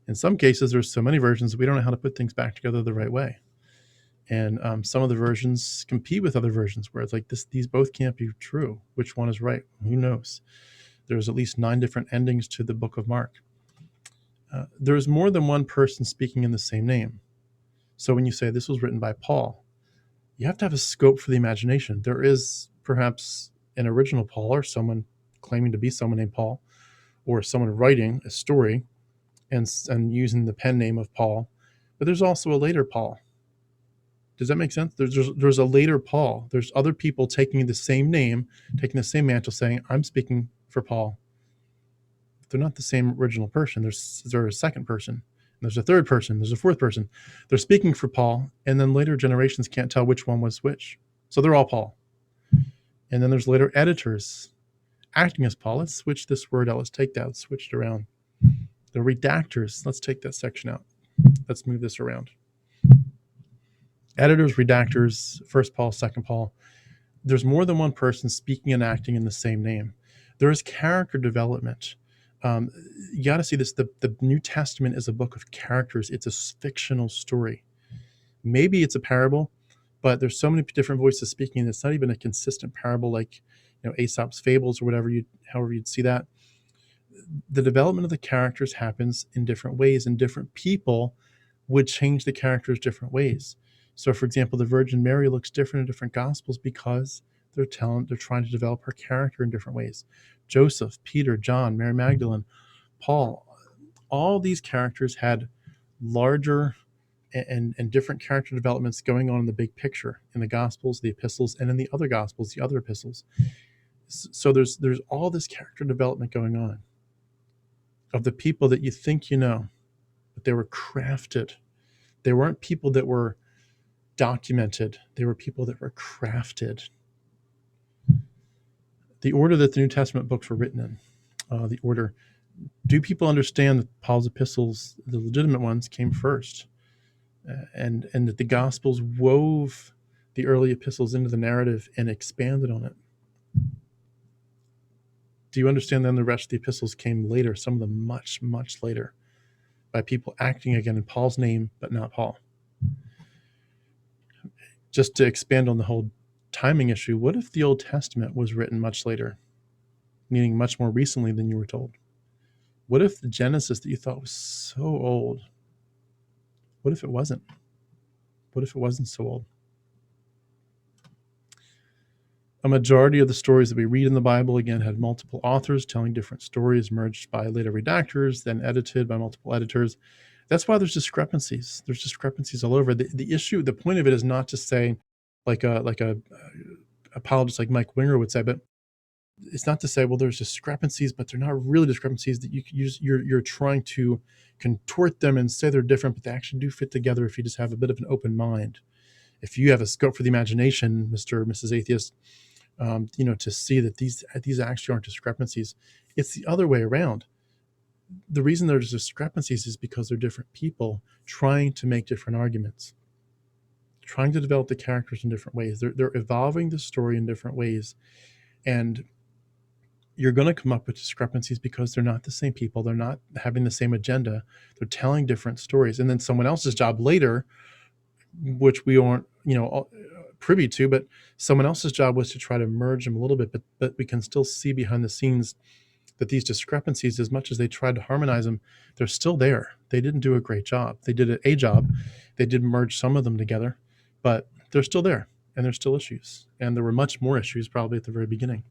In some cases, there's so many versions that we don't know how to put things back together the right way. And some of the versions compete with other versions where it's like, these both can't be true. Which one is right? Who knows? There's at least 9 different endings to the book of Mark. There's more than one person speaking in the same name. So when you say this was written by Paul, you have to have a scope for the imagination. There is perhaps an original Paul, or someone claiming to be someone named Paul, or someone writing a story and using the pen name of Paul. But there's also a later Paul. Does that make sense? There's a later Paul. There's other people taking the same name, taking the same mantle, saying, I'm speaking for Paul. They're not the same original person. There's a second person. There's a third person. There's a fourth person. They're speaking for Paul, and then later generations can't tell which one was which. So they're all Paul. And then there's later editors acting as Paul. Let's switch this word out. Let's take that. Let's switch it around. The redactors. Let's take that section out. Let's move this around. Editors, redactors, first Paul, second Paul. There's more than one person speaking and acting in the same name. There is character development. Um, you got to see this. The New Testament is a book of characters. It's a fictional story. Maybe it's a parable, but there's so many different voices speaking. It's not even a consistent parable like Aesop's fables or however you'd see that. The development of the characters happens in different ways, and different people would change the characters different ways. So, for example, the Virgin Mary looks different in different Gospels because they're trying to develop her character in different ways. Joseph, Peter, John, Mary Magdalene, Paul, all these characters had larger and different character developments going on in the big picture in the Gospels, the epistles, and in the other Gospels, the other epistles. So there's all this character development going on of the people that you think you know, but they were crafted. They weren't people that were documented. They were people that were crafted. The order that the New Testament books were written in, the order. Do people understand that Paul's epistles, the legitimate ones, came first? And that the Gospels wove the early epistles into the narrative and expanded on it? Do you understand then the rest of the epistles came later, some of them much, much later, by people acting again in Paul's name, but not Paul? Just to expand on the whole timing issue, what if the Old Testament was written much later, meaning much more recently than you were told? What if the Genesis that you thought was so old, what if it wasn't? What if it wasn't so old? A majority of the stories that we read in the Bible, again, had multiple authors telling different stories, merged by later redactors, then edited by multiple editors. That's why there's discrepancies. There's discrepancies all over. The issue, the point of it is not to say, like a apologist like Mike Winger would say, but it's not to say, well, there's discrepancies, but they're not really discrepancies, that you're trying to contort them and say they're different, but they actually do fit together if you just have a bit of an open mind. If you have a scope for the imagination, Mr. or Mrs. Atheist, to see that these actually aren't discrepancies. It's the other way around. The reason there's discrepancies is because they're different people trying to make different arguments, trying to develop the characters in different ways. They're evolving the story in different ways, and you're going to come up with discrepancies because they're not the same people. They're not having the same agenda. They're telling different stories. And then someone else's job later, which we aren't, privy to, but someone else's job was to try to merge them a little bit, but we can still see behind the scenes that these discrepancies, as much as they tried to harmonize them, they're still there. They didn't do a great job. They did a job. They did merge some of them together, but they're still there, and there's still issues. And there were much more issues probably at the very beginning.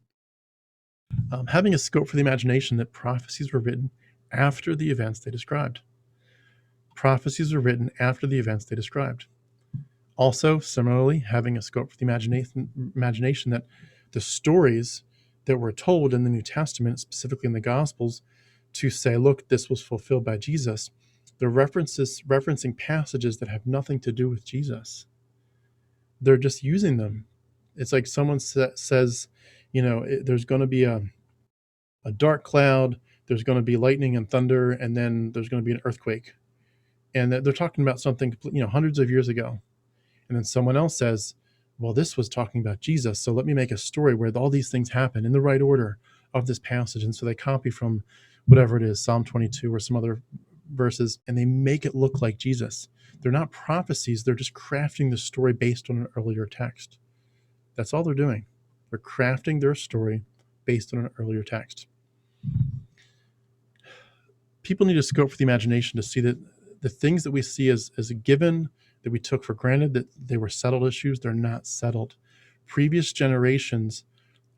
Having a scope for the imagination that prophecies were written after the events they described. Prophecies were written after the events they described. Also, similarly, having a scope for the imagination that the stories that were told in the New Testament, specifically in the Gospels, to say, look, this was fulfilled by Jesus, they're referencing passages that have nothing to do with Jesus. They're just using them. It's like someone says, there's going to be a dark cloud, there's going to be lightning and thunder, and then there's going to be an earthquake. And they're talking about something, hundreds of years ago. And then someone else says, well, this was talking about Jesus, so let me make a story where all these things happen in the right order of this passage. And so they copy from whatever it is, Psalm 22 or some other verses, and they make it look like Jesus. They're not prophecies. They're just crafting the story based on an earlier text. That's all they're doing. They're crafting their story based on an earlier text. People need a scope for the imagination to see that the things that we see as a given, that we took for granted, that they were settled issues, they're not settled. Previous generations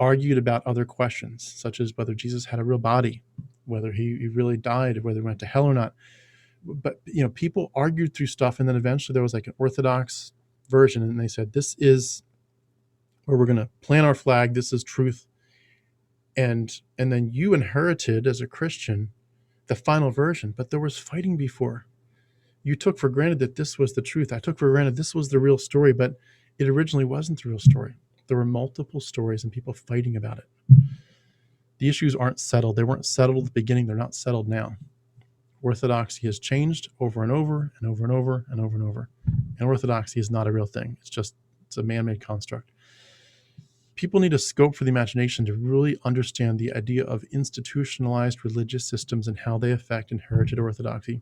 argued about other questions, such as whether Jesus had a real body, whether he really died, whether he went to hell or not. But people argued through stuff, and then eventually there was like an orthodox version, and they said, this is where we're going to plant our flag, this is truth. And then you inherited, as a Christian, the final version, but there was fighting before. You took for granted that this was the truth. I took for granted this was the real story, but it originally wasn't the real story. There were multiple stories and people fighting about it. The issues aren't settled. They weren't settled at the beginning. They're not settled now. Orthodoxy has changed over and over and over and over and over and over. And orthodoxy is not a real thing. It's a man-made construct. People need a scope for the imagination to really understand the idea of institutionalized religious systems and how they affect inherited orthodoxy.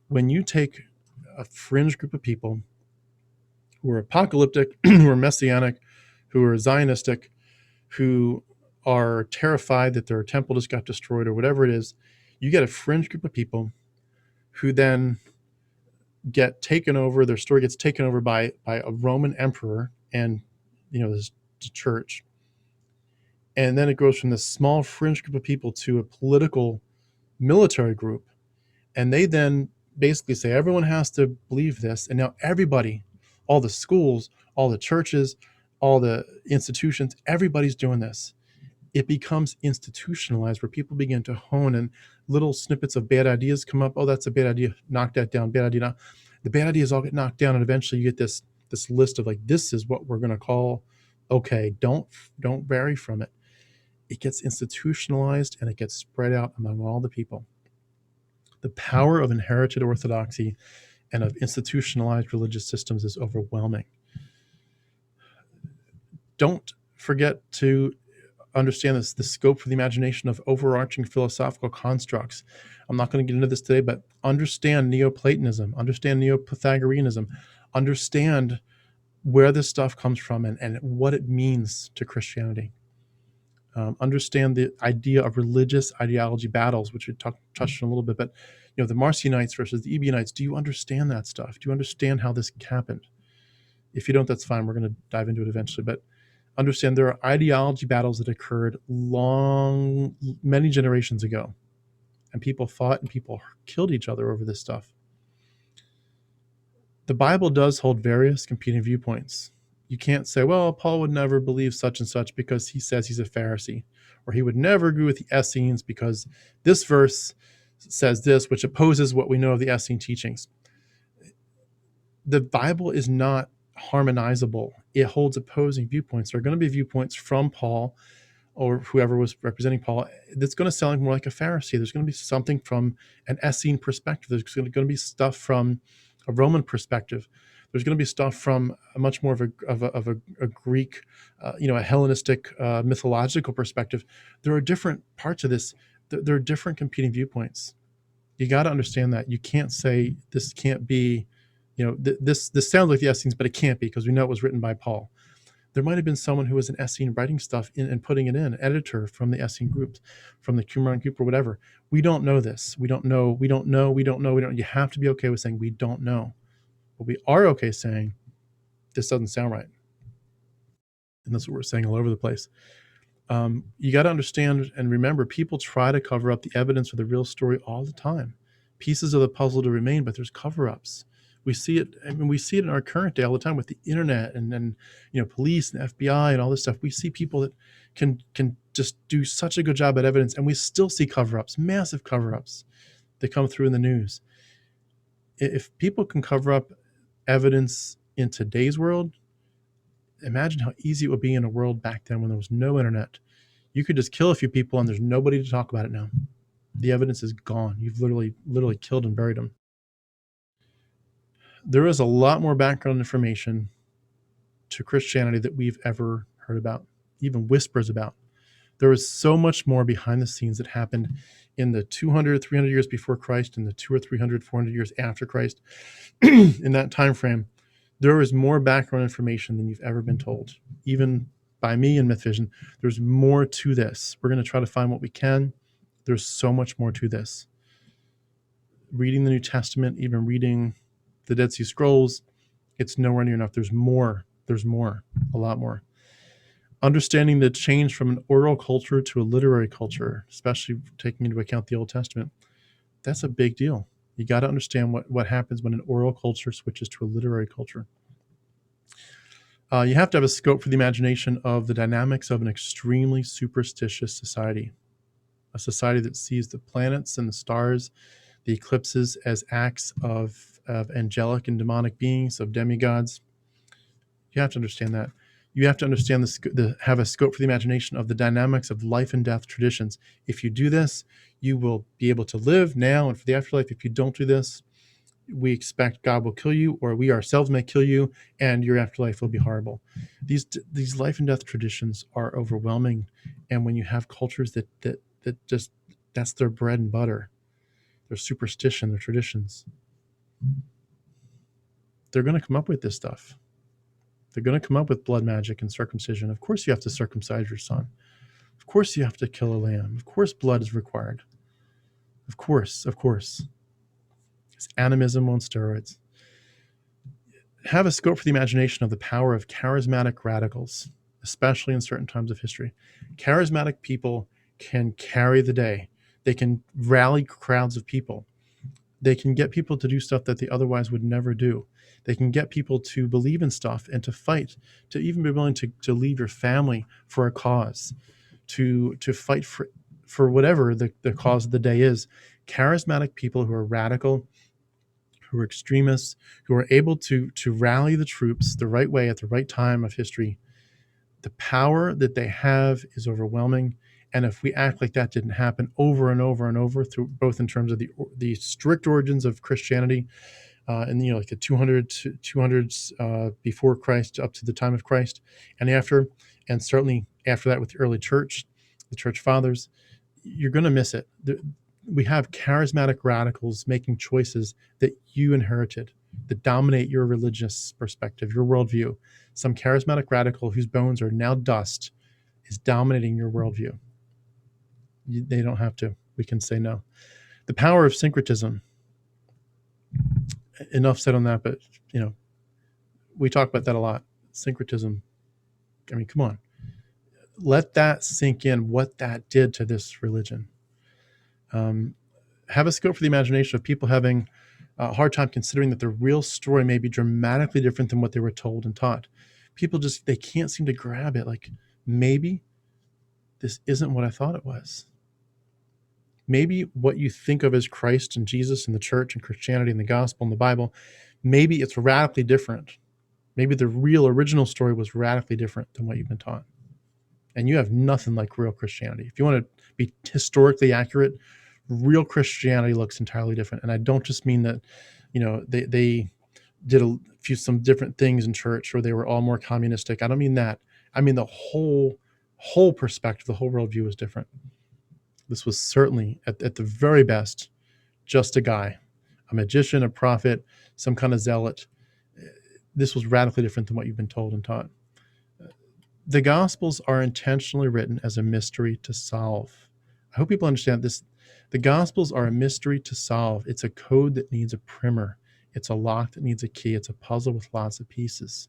When you take a fringe group of people who are apocalyptic, who are messianic, who are Zionistic, who are terrified that their temple just got destroyed or whatever it is, you get a fringe group of people who then get taken over, their story gets taken over by a Roman emperor and, this church. And then it goes from this small fringe group of people to a political military group. And they then basically say everyone has to believe this. And now everybody, all the schools, all the churches, all the institutions, everybody's doing this. It becomes institutionalized where people begin to hone and little snippets of bad ideas come up. Oh, that's a bad idea. Knock that down. Bad idea. Now, the bad ideas all get knocked down. And eventually you get this list of like, this is what we're going to call okay. Don't vary from it. It gets institutionalized and it gets spread out among all the people. The power of inherited orthodoxy and of institutionalized religious systems is overwhelming. Don't forget to understand the scope for the imagination of overarching philosophical constructs. I'm not going to get into this today, but understand Neoplatonism, understand Neo-Pythagoreanism, understand where this stuff comes from and what it means to Christianity. Understand the idea of religious ideology battles, which we touched on a little bit, but the Marcionites versus the Ebionites, do you understand that stuff? Do you understand how this happened? If you don't, that's fine. We're going to dive into it eventually, but understand there are ideology battles that occurred many generations ago, and people fought and people killed each other over this stuff. The Bible does hold various competing viewpoints. You can't say, well, Paul would never believe such and such because he says he's a Pharisee, or he would never agree with the Essenes because this verse says this, which opposes what we know of the Essene teachings. The Bible is not harmonizable. It holds opposing viewpoints. There are going to be viewpoints from Paul or whoever was representing Paul that's going to sound more like a Pharisee. There's going to be something from an Essene perspective. There's going to be stuff from a Roman perspective. There's going to be stuff from a much more of a Greek, a Hellenistic mythological perspective. There are different parts of this. There are different competing viewpoints. You got to understand that. You can't say this can't be, this sounds like the Essenes, but it can't be because we know it was written by Paul. There might have been someone who was an Essene writing stuff and putting it in, an editor from the Essene groups, from the Qumran group or whatever. We don't know this. We don't know. You have to be okay with saying we don't know. But we are okay saying this doesn't sound right. And that's what we're saying all over the place. You got to understand and remember, people try to cover up the evidence of the real story all the time. Pieces of the puzzle to remain, but there's cover-ups. We see it. We see it in our current day all the time with the internet and police and FBI and all this stuff. We see people that can just do such a good job at evidence, and we still see cover-ups, massive cover-ups that come through in the news. If people can cover up evidence in today's world, imagine how easy it would be in a world back then when there was no internet. You could just kill a few people and there's nobody to talk about it now. The evidence is gone. You've literally killed and buried them. There is a lot more background information to Christianity that we've ever heard about, even whispers about. There is so much more behind the scenes that happened in the 200, 300 years before Christ and the 200 or 300, 400 years after Christ. In that time frame, there is more background information than you've ever been told, even by me in MythVision. There's more to this. We're going to try to find what we can. There's so much more to this. Reading the New Testament, even reading the Dead Sea Scrolls, it's nowhere near enough. There's more, a lot more. Understanding the change from an oral culture to a literary culture, especially taking into account the Old Testament, that's a big deal. You got to understand what happens when an oral culture switches to a literary culture. You have to have a scope for the imagination of the dynamics of an extremely superstitious society, a society that sees the planets and the stars, the eclipses as acts of angelic and demonic beings, of demigods. You have to understand that. You have to understand have a scope for the imagination of the dynamics of life and death traditions. If you do this, you will be able to live now and for the afterlife. If you don't do this, We expect God will kill you, or we ourselves may kill you, and your afterlife will be horrible. These life and death traditions are overwhelming, and when you have cultures that just, that's their bread and butter, their superstition, their traditions, they're going to come up with this stuff. They're going to come up with blood magic and circumcision. Of course, you have to circumcise your son. Of course, you have to kill a lamb. Of course, blood is required. Of course. It's animism on steroids. Have a scope for the imagination of the power of charismatic radicals, especially in certain times of history. Charismatic people can carry the day. They can rally crowds of people. They can get people to do stuff that they otherwise would never do. They can get people to believe in stuff and to fight, to even be willing to leave your family for a cause, to fight for whatever the cause of the day is. Charismatic people who are radical, who are extremists, who are able to rally the troops the right way at the right time of history, the power that they have is overwhelming. And if we act like that didn't happen over and over and over, through both in terms of the strict origins of Christianity, and like the 200s before Christ up to the time of Christ, and after, and certainly after that with the early church, the church fathers, you're going to miss it. We have charismatic radicals making choices that you inherited, that dominate your religious perspective, your worldview. Some charismatic radical whose bones are now dust is dominating your worldview. They don't have to. We can say no. The power of syncretism. Enough said on that, but we talk about that a lot. Syncretism. I mean, come on. Let that sink in, what that did to this religion. Have a scope for the imagination of people having a hard time considering that the real story may be dramatically different than what they were told and taught. People just, they can't seem to grab it. Like, maybe this isn't what I thought it was. Maybe what you think of as Christ and Jesus and the church and Christianity and the gospel and the Bible, maybe it's radically different. Maybe the real original story was radically different than what you've been taught. And you have nothing like real Christianity. If you want to be historically accurate, real Christianity looks entirely different. And I don't just mean that, they did some different things in church, or they were all more communistic. I don't mean that. I mean the whole perspective, the whole worldview was different. This was certainly, at the very best, just a guy, a magician, a prophet, some kind of zealot. This was radically different than what you've been told and taught. The Gospels are intentionally written as a mystery to solve. I hope people understand this. The Gospels are a mystery to solve. It's a code that needs a primer. It's a lock that needs a key. It's a puzzle with lots of pieces.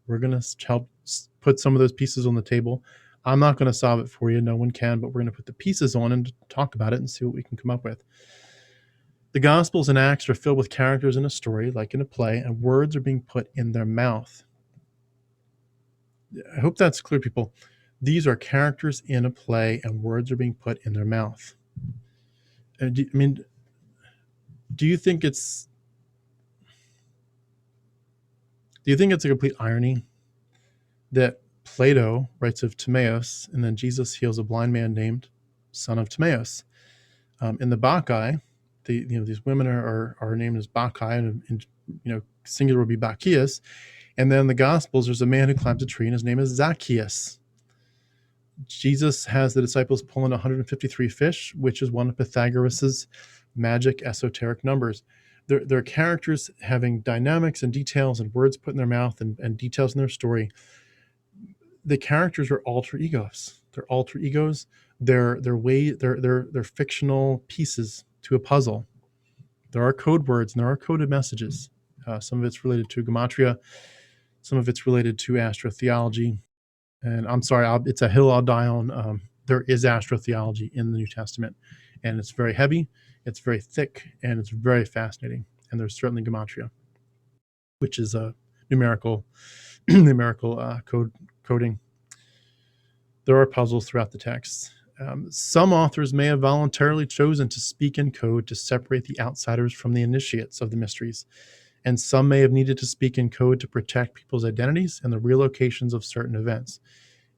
We're going to help put some of those pieces on the table. I'm not going to solve it for you. No one can, but we're going to put the pieces on and talk about it and see what we can come up with. The Gospels and Acts are filled with characters in a story, like in a play, and words are being put in their mouth. I hope that's clear, people. These are characters in a play, and words are being put in their mouth. Do you think it's a complete irony that Plato writes of Timaeus, and then Jesus heals a blind man named son of Timaeus? In the Bacchae, these women are named as Bacchae, and singular would be Bacchaeus. And then in the Gospels, there's a man who climbs a tree, and his name is Zacchaeus. Jesus has the disciples pull in 153 fish, which is one of Pythagoras's magic esoteric numbers. They're characters having dynamics and details and words put in their mouth and details in their story. The characters are alter egos. They're alter egos. They're fictional pieces to a puzzle. There are code words and there are coded messages. Some of it's related to gematria. Some of it's related to astrotheology. And I'm sorry, it's a hill I'll die on. There is astrotheology in the New Testament, and it's very heavy, it's very thick, and it's very fascinating. And there's certainly gematria, which is a numerical coding. There are puzzles throughout the text. Some authors may have voluntarily chosen to speak in code to separate the outsiders from the initiates of the mysteries, and some may have needed to speak in code to protect people's identities and the real locations of certain events.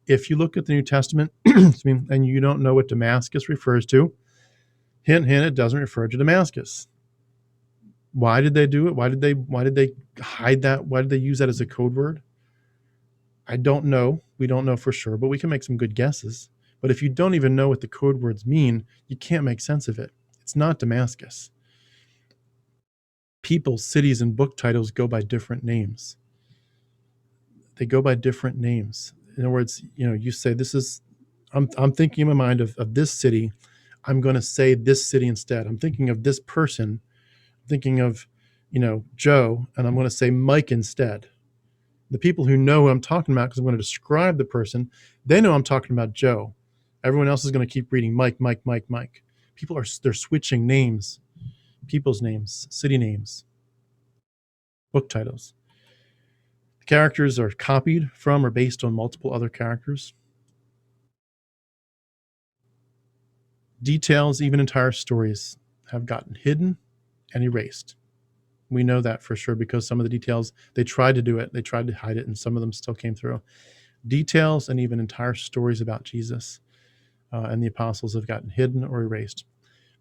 If you look at the New Testament and you don't know what Damascus refers to, hint, hint, it doesn't refer to Damascus. Why did they do it? Why did they hide that? Why did they use that as a code word? I don't know. We don't know for sure, but we can make some good guesses. But if you don't even know what the code words mean, you can't make sense of it. It's not Damascus. People, cities, and book titles go by different names. They go by different names. In other words, you say this is, I'm thinking in my mind of this city. I'm going to say this city instead. I'm thinking of this person, thinking of, Joe, and I'm going to say Mike instead. The people who know who I'm talking about, because I'm going to describe the person, they know I'm talking about Joe. Everyone else is going to keep reading Mike, Mike, Mike, Mike. They're switching names, people's names, city names, book titles. The characters are copied from or based on multiple other characters. Details, even entire stories, have gotten hidden and erased. We know that for sure because some of the details, they tried to do it, they tried to hide it, and some of them still came through. Details and even entire stories about Jesus and the apostles have gotten hidden or erased.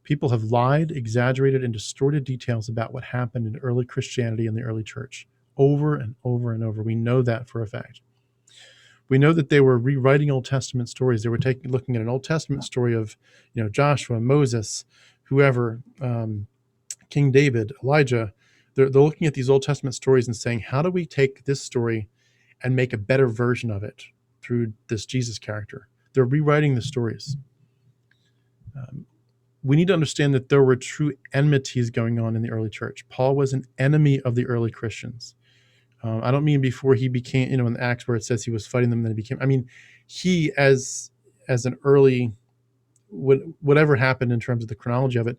People have lied, exaggerated, and distorted details about what happened in early Christianity and the early church over and over and over. We know that for a fact. We know that they were rewriting Old Testament stories. They were looking at an Old Testament story of, Joshua, Moses, whoever, King David, Elijah. They're looking at these Old Testament stories and saying, how do we take this story and make a better version of it through this Jesus character? They're rewriting the stories. We need to understand that there were true enmities going on in the early church. Paul was an enemy of the early Christians. I don't mean before he became, in Acts where it says he was fighting them, then he became. I mean, he as an early, whatever happened in terms of the chronology of it,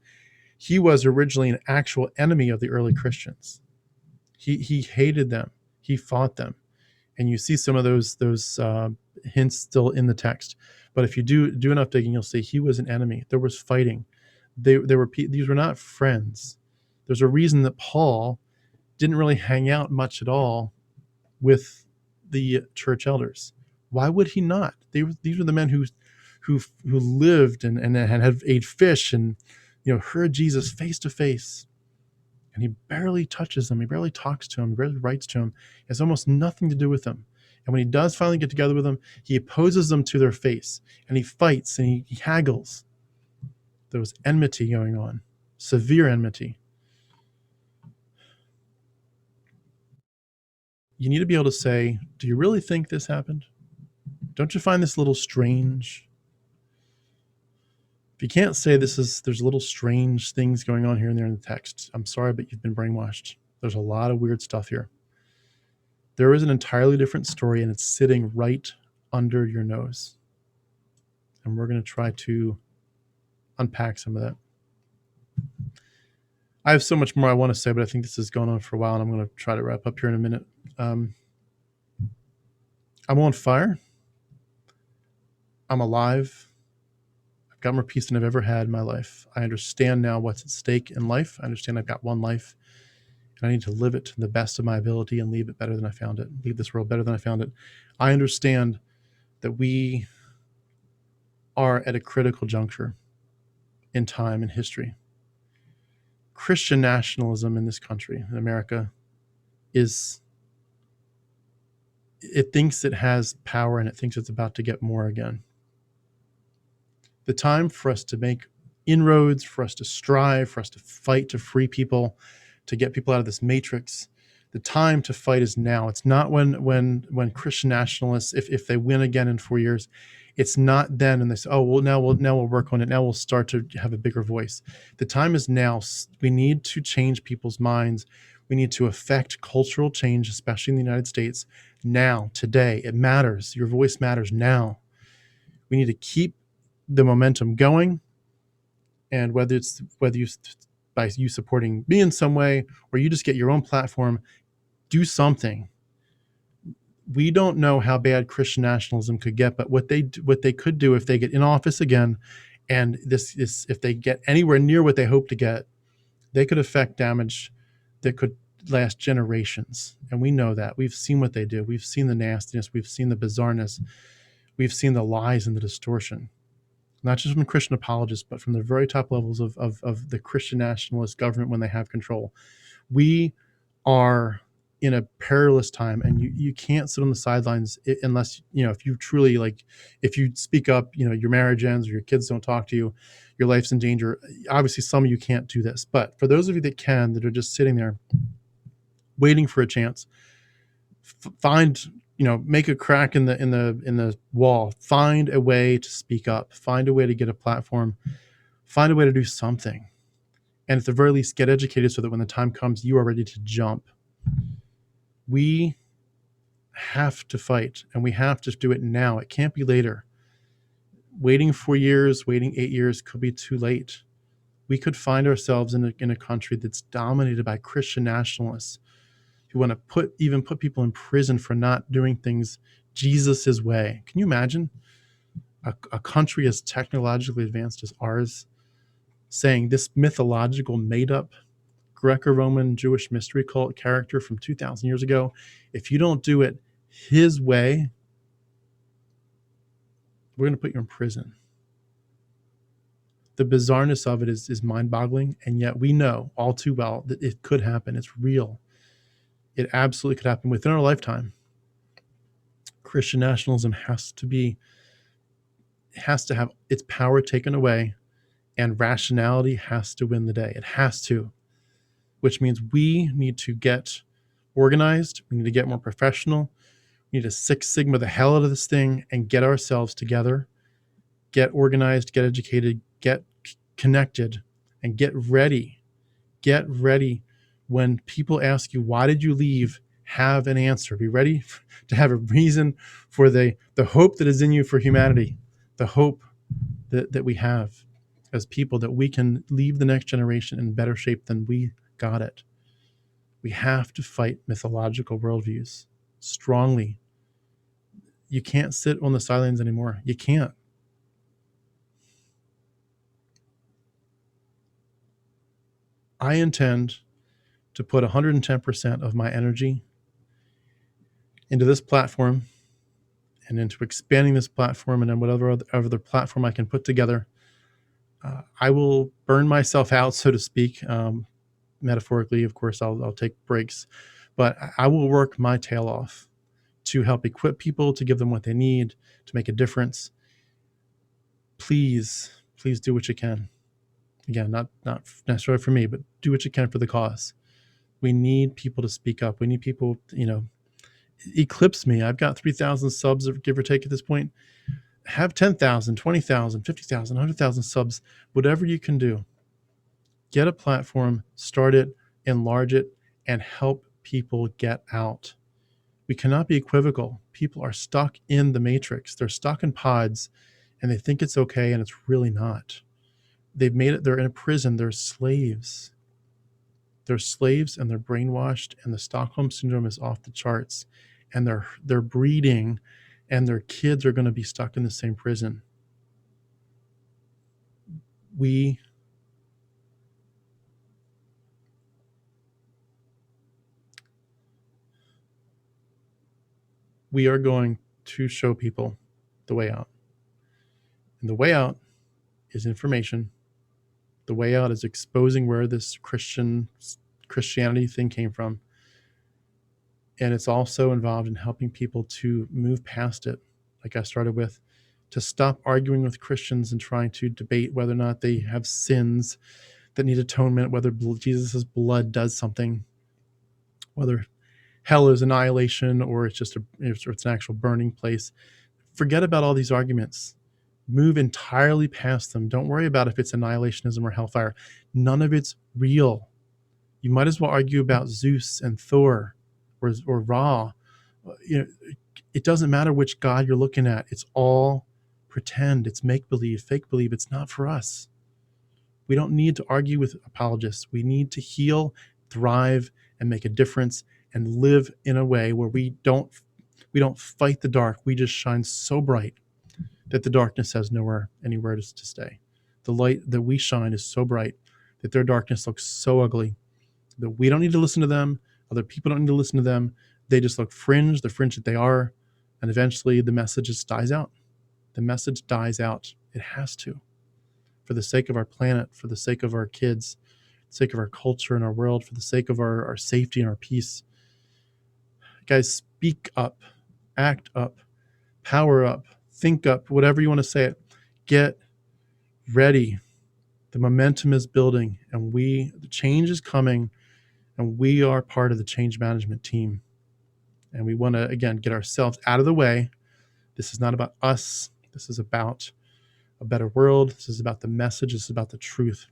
he was originally an actual enemy of the early Christians. He hated them. He fought them, and you see some of those hints still in the text. But if you do enough digging, you'll see he was an enemy. There was fighting. These were not friends. There's a reason that Paul didn't really hang out much at all with the church elders. Why would he not? These were the men who lived and had ate fish and heard Jesus face to face, and he barely touches them. He barely talks to them. He barely writes to them. He has almost nothing to do with them. And when he does finally get together with them, he opposes them to their face, and he fights and he haggles. There was enmity going on, severe enmity. You need to be able to say, do you really think this happened? Don't you find this a little strange? If you can't say there's little strange things going on here and there in the text, I'm sorry, but you've been brainwashed. There's a lot of weird stuff here. There is an entirely different story, and it's sitting right under your nose. And we're going to try to unpack some of that. I have so much more I want to say, but I think this has gone on for a while, and I'm going to try to wrap up here in a minute. I'm on fire. I'm alive. I've got more peace than I've ever had in my life. I understand now what's at stake in life. I understand I've got one life, and I need to live it to the best of my ability and leave it better than I found it. Leave this world better than I found it. I understand that we are at a critical juncture in time and history. Christian nationalism in this country, in America, it thinks it has power, and it thinks it's about to get more again. The time for us to make inroads, for us to strive, for us to fight to free people, to get people out of this matrix, the time to fight is now. It's not when Christian nationalists, if they win again in 4 years, it's not then and they say, oh, well, now we'll work on it. Now we'll start to have a bigger voice. The time is now. We need to change people's minds. We need to affect cultural change, especially in the United States, now, today. It matters. Your voice matters now. We need to keep the momentum going, and whether you by you supporting me in some way or you just get your own platform, do something. We don't know how bad Christian nationalism could get, but what they could do if they get in office again, and this is if they get anywhere near what they hope to get, they could affect damage that could last generations. And we know that. We've seen what they do. We've seen the nastiness. We've seen the bizarreness. We've seen the lies and the distortion, not just from Christian apologists, but from the very top levels of the Christian nationalist government when they have control. We are in a perilous time, and you can't sit on the sidelines unless, if you truly, like, if you speak up, your marriage ends or your kids don't talk to you, your life's in danger. Obviously, some of you can't do this, but for those of you that can, that are just sitting there waiting for a chance, find, make a crack in the wall, find a way to speak up, find a way to get a platform, find a way to do something, and at the very least get educated so that when the time comes, you are ready to jump. We have to fight, and we have to do it now. It can't be later. Waiting 4 years, waiting 8 years could be too late. We could find ourselves in a country that's dominated by Christian nationalists who want to put people in prison for not doing things Jesus's way. Can you imagine a country as technologically advanced as ours saying this mythological, made-up Greco-Roman Jewish mystery cult character from 2,000 years ago, if you don't do it his way, we're going to put you in prison. The bizarreness of it is mind-boggling, and yet we know all too well that it could happen. It's real. It absolutely could happen within our lifetime. Christian nationalism has to have its power taken away, and rationality has to win the day. It has to, which means we need to get organized. We need to get more professional. We need to Six Sigma the hell out of this thing and get ourselves together, get organized, get educated, get connected, and get ready. Get ready. When people ask you, why did you leave? Have an answer. Be ready to have a reason for the hope that is in you for humanity, the hope that we have as people, that we can leave the next generation in better shape than we got it. We have to fight mythological worldviews strongly. You can't sit on the sidelines anymore. You can't. I intend to put 110% of my energy into this platform and into expanding this platform, and then whatever other platform I can put together. I will burn myself out, so to speak. Metaphorically, of course, I'll take breaks, but I will work my tail off to help equip people, to give them what they need, to make a difference. Please do what you can. Again, not necessarily for me, but do what you can for the cause. We need people to speak up. We need people, eclipse me. I've got 3,000 subs, give or take at this point. Have 10,000, 20,000, 50,000, 100,000 subs, whatever you can do. Get a platform, start it, enlarge it, and help people get out. We cannot be equivocal. People are stuck in the matrix. They're stuck in pods, and they think it's okay, and it's really not. They've made it. They're in a prison. They're slaves. They're slaves, and they're brainwashed, and the Stockholm syndrome is off the charts, and they're breeding, and their kids are going to be stuck in the same prison. We are going to show people the way out. And the way out is information. The way out is exposing where this Christianity thing came from. And it's also involved in helping people to move past it, like I started with, to stop arguing with Christians and trying to debate whether or not they have sins that need atonement, whether Jesus' blood does something, whether hell is annihilation or it's just it's an actual burning place. Forget about all these arguments. Move entirely past them. Don't worry about if it's annihilationism or hellfire. None of it's real. You might as well argue about Zeus and Thor or Ra. It doesn't matter which god you're looking at. It's all pretend. It's make-believe, fake-believe. It's not for us. We don't need to argue with apologists. We need to heal, thrive, and make a difference, and live in a way where we don't fight the dark. We just shine so bright that the darkness has anywhere to stay. The light that we shine is so bright that their darkness looks so ugly that we don't need to listen to them. Other people don't need to listen to them. They just look fringe, the fringe that they are, and eventually the message just dies out. The message dies out. It has to. For the sake of our planet, for the sake of our kids, sake of our culture and our world, for the sake of our safety and our peace. Guys, speak up, act up, power up, think up, whatever you want to say it. Get ready. The momentum is building, and the change is coming, and we are part of the change management team. And we want to, again, get ourselves out of the way. This is not about us. This is about a better world. This is about the message. This is about the truth.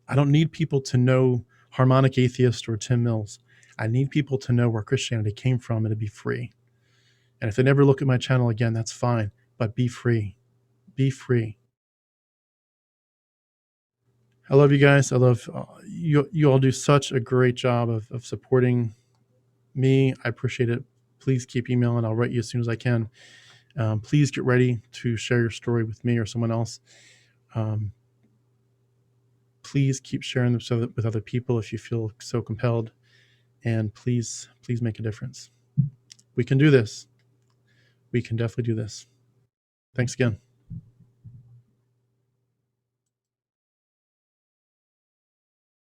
I don't need people to know Harmonic, Atheist, or Tim Mills. I need people to know where Christianity came from and to be free. And if they never look at my channel again, that's fine. But be free. Be free. I love you guys. I love you all do such a great job of supporting me. I appreciate it. Please keep emailing. I'll write you as soon as I can. Please get ready to share your story with me or someone else. Please keep sharing them with other people if you feel so compelled. And please make a difference. We can do this. We can definitely do this. Thanks again.